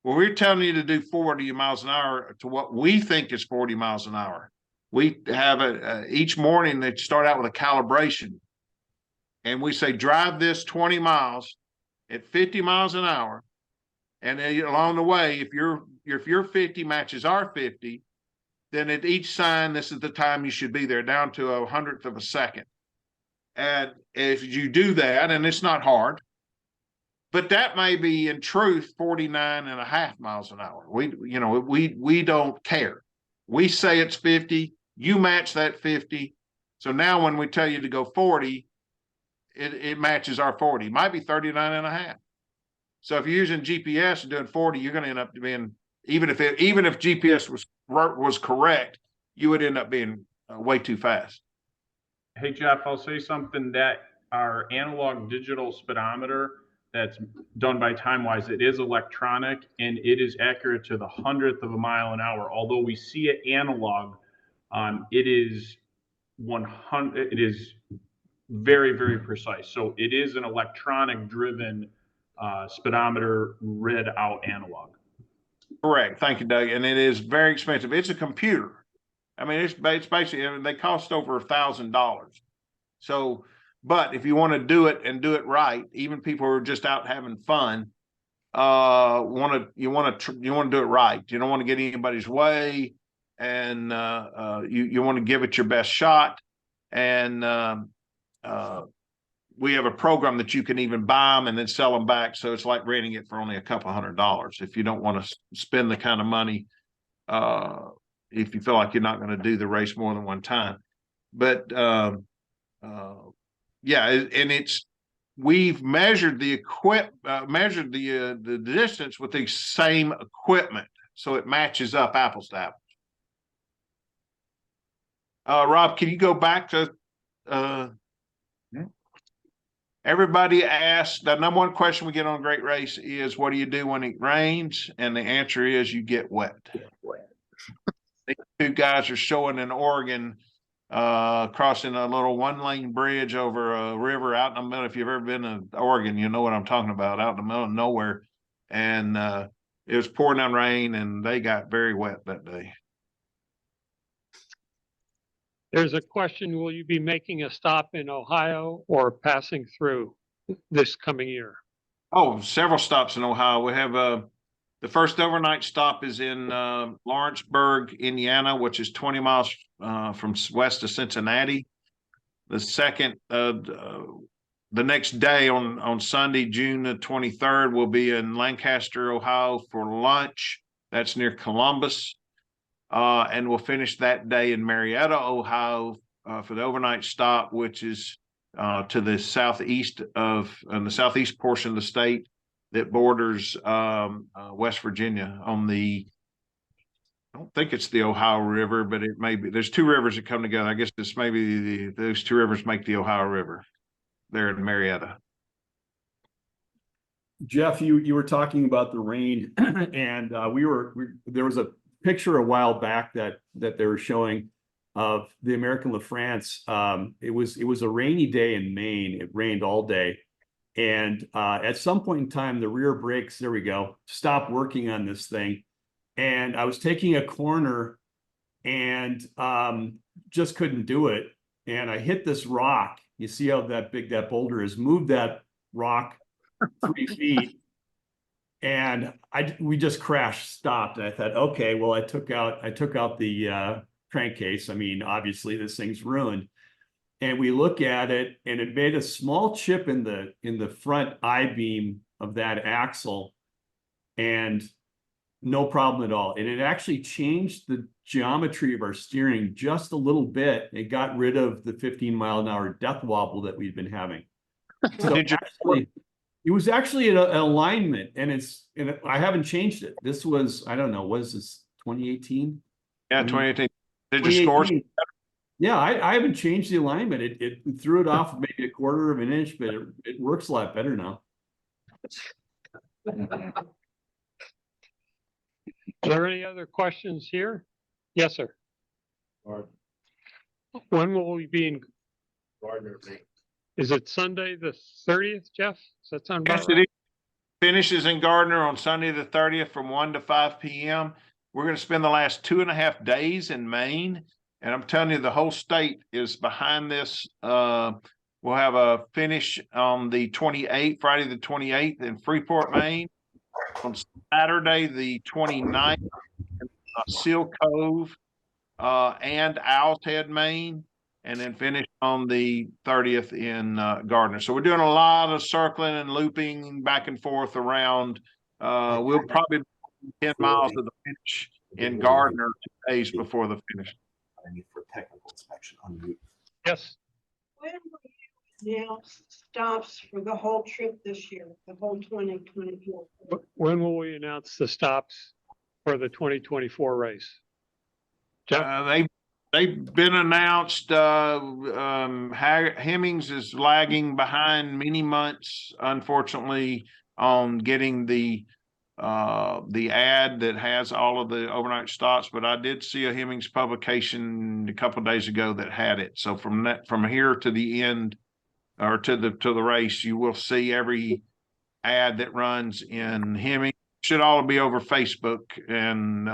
Well, we're telling you to do 40 miles an hour to what we think is 40 miles an hour. We have each morning they start out with a calibration, and we say drive this 20 miles at 50 miles an hour, and then along the way, if your 50 matches our 50, then at each sign, this is the time you should be there, down to a 100th of a second. And if you do that, and it's not hard, but that may be in truth 49.5 miles an hour. We don't care. We say it's 50, you match that 50. So now when we tell you to go 40, it matches our 40. It might be 39.5. So if you're using GPS and doing 40, you're going to end up being, even if GPS was correct, you would end up being way too fast. Hey, Jeff, I'll say something that our analog digital speedometer that's done by TimeWise, it is electronic and it is accurate to the 100th of a mile an hour. Although we see it analog, it is 100. It is very, very precise. So it is an electronic driven speedometer read out analog. Correct. Thank you, Doug. And it is very expensive. It's a computer. I mean, it's basically, they cost over $1,000. So, but if you want to do it and do it right, even people who are just out having fun, you want to do it right. You don't want to get anybody's way, and you want to give it your best shot. And we have a program that you can even buy them and then sell them back. So it's like renting it for only a couple $100 if you don't want to spend the kind of money. If you feel like you're not going to do the race more than one time. But yeah, and we've measured the the distance with the same equipment, so it matches up apples to apples. Rob, can you go back to everybody asked, the number one question we get on a great race is, what do you do when it rains? And the answer is, you get wet. These two guys are showing in Oregon, crossing a little one-lane bridge over a river out in the middle. If you've ever been to Oregon, you know what I'm talking about, out in the middle of nowhere. And it was pouring down rain, and they got very wet that day. There's a question, will you be making a stop in Ohio or passing through this coming year? Oh, several stops in Ohio. We have the first overnight stop is in Lawrenceburg, Indiana, which is 20 miles from west of Cincinnati. The second, the next day on Sunday, June the 23rd, we'll be in Lancaster, Ohio for lunch. That's near Columbus. And we'll finish that day in Marietta, Ohio for the overnight stop, which is to the southeast the southeast portion of the state that borders West Virginia on I don't think it's the Ohio River, but it may be. There's two rivers that come together. I guess it's maybe those two rivers make the Ohio River there in Marietta. Jeff, you were talking about the rain, and there was a picture a while back that they were showing of the American LaFrance. It was a rainy day in Maine. It rained all day, and at some point in time, the rear brakes, there we go, stopped working on this thing, and I was taking a corner and just couldn't do it, and I hit this rock. You see how big that boulder is? Moved that rock 3 feet, and we just crashed, stopped. And I thought, okay, well, I took out the crankcase. I mean, obviously this thing's ruined. And we look at it, and it made a small chip in the front I-beam of that axle, and no problem at all. And it actually changed the geometry of our steering just a little bit. It got rid of the 15-mile-an-hour death wobble that we've been having. So it was actually an alignment, and I haven't changed it. This was, I don't know, what is this, 2018? Yeah, 2018. Did you score? Yeah, I haven't changed the alignment. It threw it off maybe 1/4 of an inch, but it works a lot better now. Are there any other questions here? Yes, sir. When will we be in? Is it Sunday the 30th, Jeff? Does that sound about right? It finishes in Gardner on Sunday the 30th from 1 to 5 p.m. We're going to spend the last 2.5 days in Maine. And I'm telling you, the whole state is behind this. We'll have a finish on the 28th, Friday the 28th in Freeport, Maine. On Saturday the 29th in Seal Cove and Owl's Head, Maine. And then finish on the 30th in Gardner. So we're doing a lot of circling and looping back and forth around. We'll probably be 10 miles to the finish in Gardner 2 days before the finish. I need for technical inspection on mute. Yes. When will you announce stops for the whole trip this year, the whole 2024? When will we announce the stops for the 2024 race? Jeff? They've been announced. Hemmings is lagging behind many months, unfortunately, on getting the ad that has all of the overnight stops. But I did see a Hemmings publication a couple of days ago that had it. So from here to the end, or to the race, you will see every ad that runs in Hemmings. Should all be over Facebook and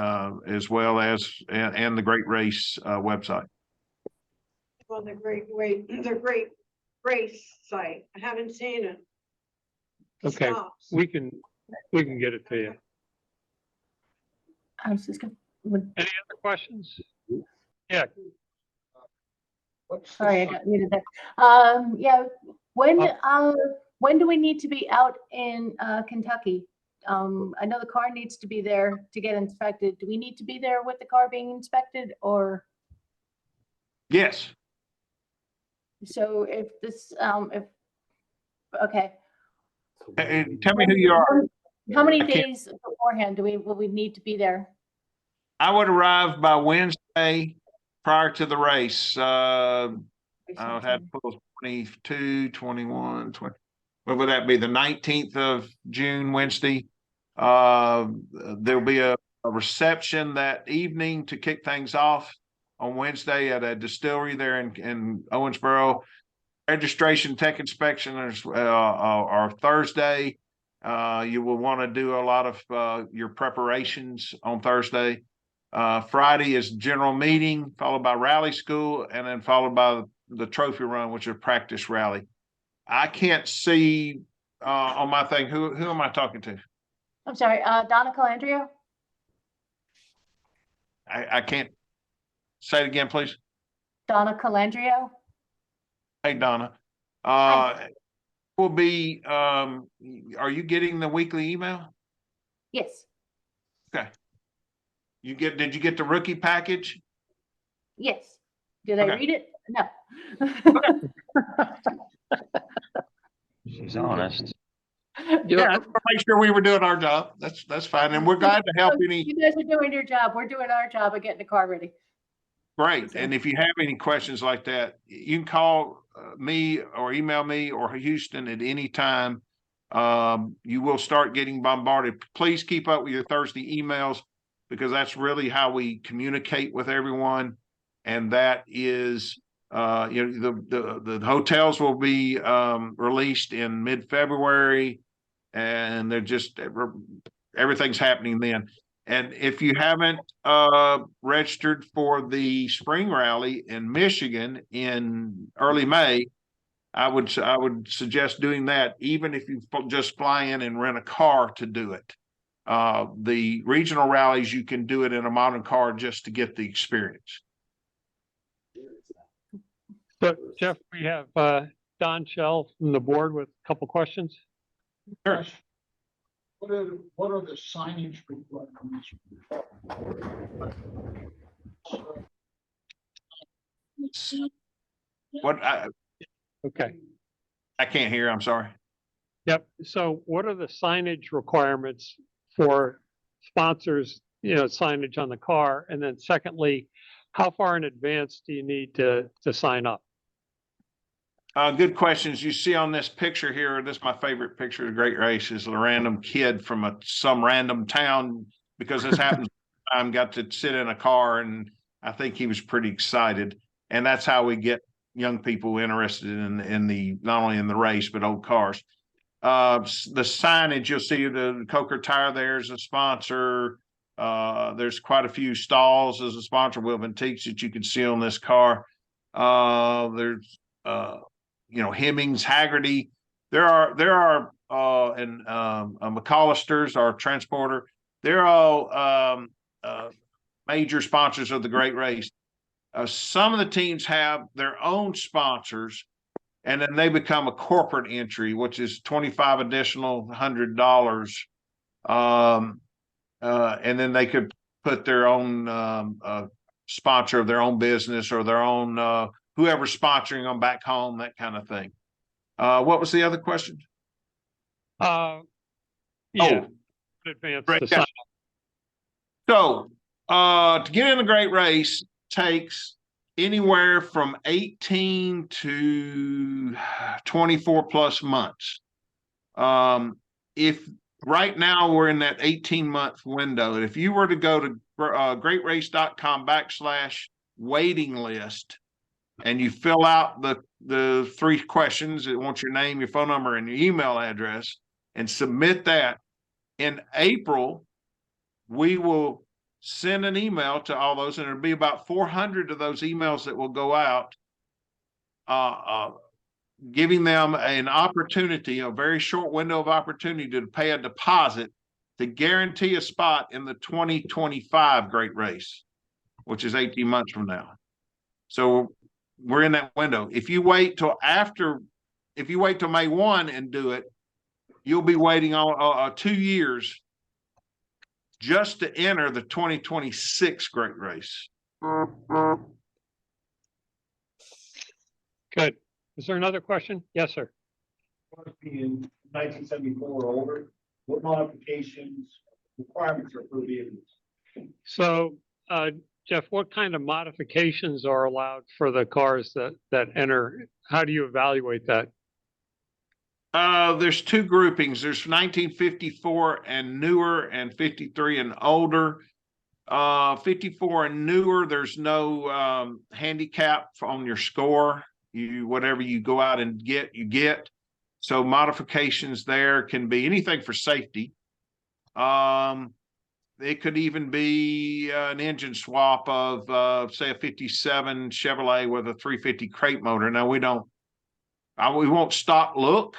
as well as and the Great Race website. Well, the Great Race site. I haven't seen it. Okay, Stops. we can get it to you. I was just gonna. Any other questions? Yeah. Sorry, I got muted there. Yeah. When do we need to be out in Kentucky? I know the car needs to be there to get inspected. Do we need to be there with the car being inspected, or? Yes. So if this, okay. And tell me who you are. How many days beforehand will we need to be there? I would arrive by Wednesday prior to the race. I would have to pull 22, 21, 20. What would that be? The 19th of June, Wednesday. There'll be a reception that evening to kick things off on Wednesday at a distillery there in Owensboro. Registration tech inspection are Thursday. You will want to do a lot of your preparations on Thursday. Friday is general meeting, followed by rally school, and then followed by the trophy run, which is practice rally. I can't see on my thing. Who am I talking to? I'm sorry, Donna Calandrio? I can't say it again, please. Donna Calandrio? Hey, Donna. Will be, are you getting the weekly email? Yes, Okay. Did you get the rookie package? yes. Did I Okay. read it? No. She's honest. Yeah, I just want to make sure we were doing our job. That's fine. And we're glad to help any. You guys are doing your job. We're doing our job of getting the car ready. Great. And if you have any questions like that, you can call me or email me or Houston at any time. You will start getting bombarded. Please keep up with your Thursday emails because that's really how we communicate with everyone. And that is, the hotels will be released in mid-February, and they're just everything's happening then. And if you haven't registered for the spring rally in Michigan in early May, I would suggest doing that, even if you just fly in and rent a car to do it. The regional rallies, you can do it in a modern car just to get the experience. So Jeff, we have Don Shell from the board with a couple questions. Sure. What are the signage requirements? Okay. I can't hear. I'm sorry. Yep. So what are the signage requirements for sponsors, signage on the car? And then secondly, how far in advance do you need to sign up? Good questions. You see on this picture here, this is my favorite picture of the Great Race, is a random kid from some random town, because this happens all the time, got to sit in a car, and I think he was pretty excited. And that's how we get young people interested in the not only in the race, but old cars. The signage, you'll see the Coker Tire there is a sponsor. There's quite a few stalls as a sponsor, Will Antiques, that you can see on this car. There's Hemmings, Haggerty. There are and McAllister's, our transporter. They're all major sponsors of the Great Race. Some of the teams have their own sponsors, and then they become a corporate entry, which is $25 additional $100. And then they could put their own sponsor of their own business or their own whoever's sponsoring them back home, that kind of thing. What was the other question? Advance Great. to sign up. So to get in a Great Race takes anywhere from 18 to 24 plus months. If right now we're in that 18-month window, if you were to go to greatrace.com/waiting list, and you fill out the 3 questions, it wants your name, your phone number, and your email address, and submit that. In April, we will send an email to all those, and it'll be about 400 of those emails that will go out, giving them an opportunity, a very short window of opportunity to pay a deposit to guarantee a spot in the 2025 Great Race, which is 18 months from now. So we're in that window. If you wait till May 1 and do it, you'll be waiting on 2 years just to enter the 2026 Great Race. Good. Is there another question? Yes, sir. In 1974 or older, what modifications requirements are for vehicles? So, Jeff, what kind of modifications are allowed for the cars that enter? How do you evaluate that? There's 2 groupings. There's 1954 and newer, and 53 and older. 54 and newer, there's no handicap on your score. Whatever you go out and get, you get. So modifications there can be anything for safety. it could even be an engine swap of say a 57 Chevrolet with a 350 crate motor. Now we won't stop look,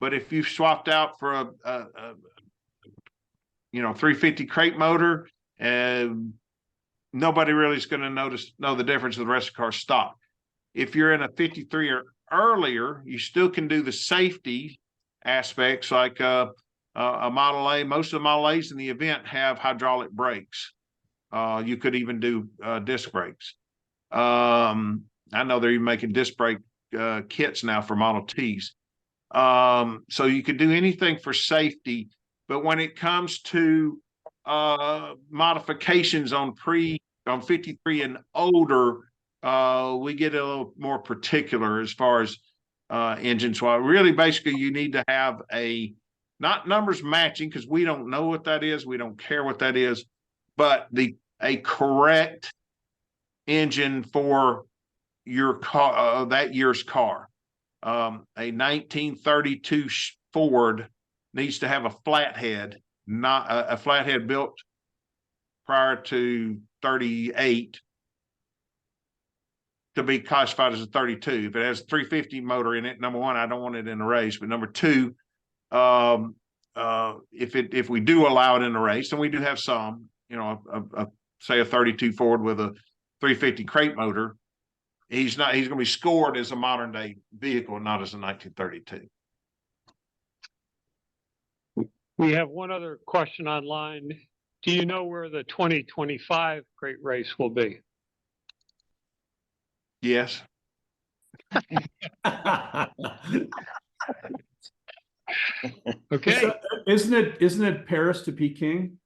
but if you've swapped out for a 350 crate motor, nobody really is going to know the difference of the rest of the car stock. If you're in a 53 or earlier, you still can do the safety aspects like a Model A. Most of the Model A's in the event have hydraulic brakes. You could even do disc brakes. I know they're even making disc brake kits now for Model T's. So you could do anything for safety, but when it comes to modifications on 53 and older, we get a little more particular as far as engine swap. Really, basically, you need to have not numbers matching, because we don't know what that is. We don't care what that is, but a correct engine for your car, that year's car. A 1932 Ford needs to have a flathead, not a flathead built prior to 38 to be classified as a 32. If it has a 350 motor in it, number one, I don't want it in a race. But number two, if we do allow it in a race, and we do have some, say a 32 Ford with a 350 crate motor, he's going to be scored as a modern day vehicle, not as a 1932. We have one other question online. Do you know where the 2025 Great Race will be? Yes. Okay. Isn't it Paris to Peking?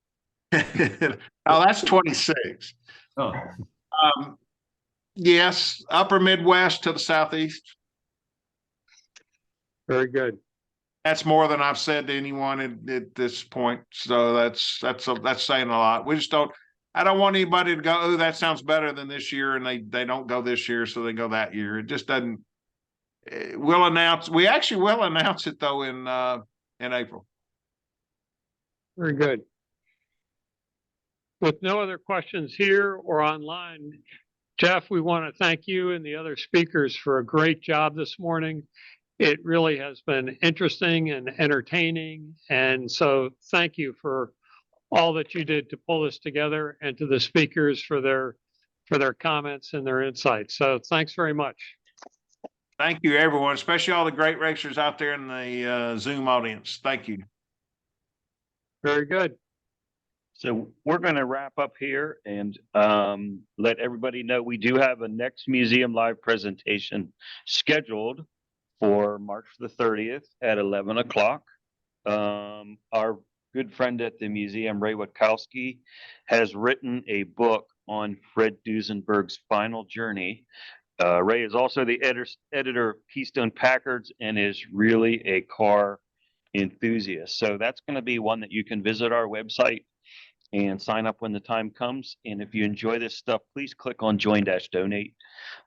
Oh, that's 26. Oh. Yes, upper Midwest to the southeast. Very good. That's more than I've said to anyone at this point. So that's saying a lot. I don't want anybody to go, oh, that sounds better than this year, and they don't go this year, so they go that year. It just doesn't. We actually will announce it though in April. Very good. With no other questions here or online, Jeff, we want to thank you and the other speakers for a great job this morning. It really has been interesting and entertaining. And so thank you for all that you did to pull this together, and to the speakers for their comments and their insights. So thanks very much. Thank you, everyone, especially all the great racers out there in the Zoom audience. Thank you. Very good. So we're going to wrap up here and let everybody know we do have a next museum live presentation scheduled for March the 30th at 11 o'clock. Our good friend at the museum, Ray Witkowski, has written a book on Fred Duesenberg's final journey. Ray is also the editor of Keystone Packards and is really a car enthusiast. So that's going to be one that you can visit our website and sign up when the time comes. And if you enjoy this stuff, please click on Join-Donate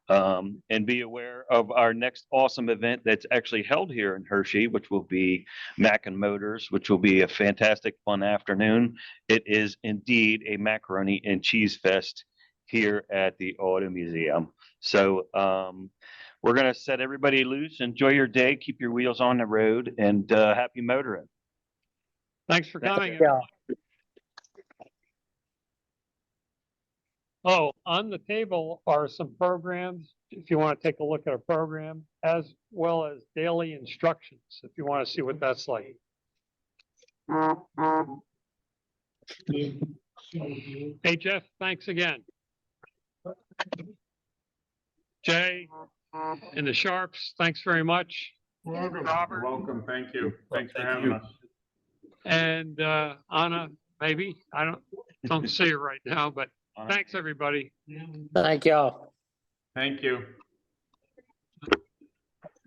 and be aware of our next awesome event that's actually held here in Hershey, which will be Mackin Motors, which will be a fantastic, fun afternoon. It is indeed a macaroni and cheese fest here at the Auto Museum. So we're going to set everybody loose. Enjoy your day. Keep your wheels on the road, and happy motoring. Thanks for coming. Yeah. Oh, on the table are some programs, if you want to take a look at a program, as well as daily instructions, if you want to see what that's like. Hey, Jeff, thanks again. Jay and the Sharps, thanks very much. Welcome. Robert. Welcome. Thank you. Thanks for having us. And Ahna, maybe. I don't see her right now, but thanks, everybody. Thank y'all. Thank you.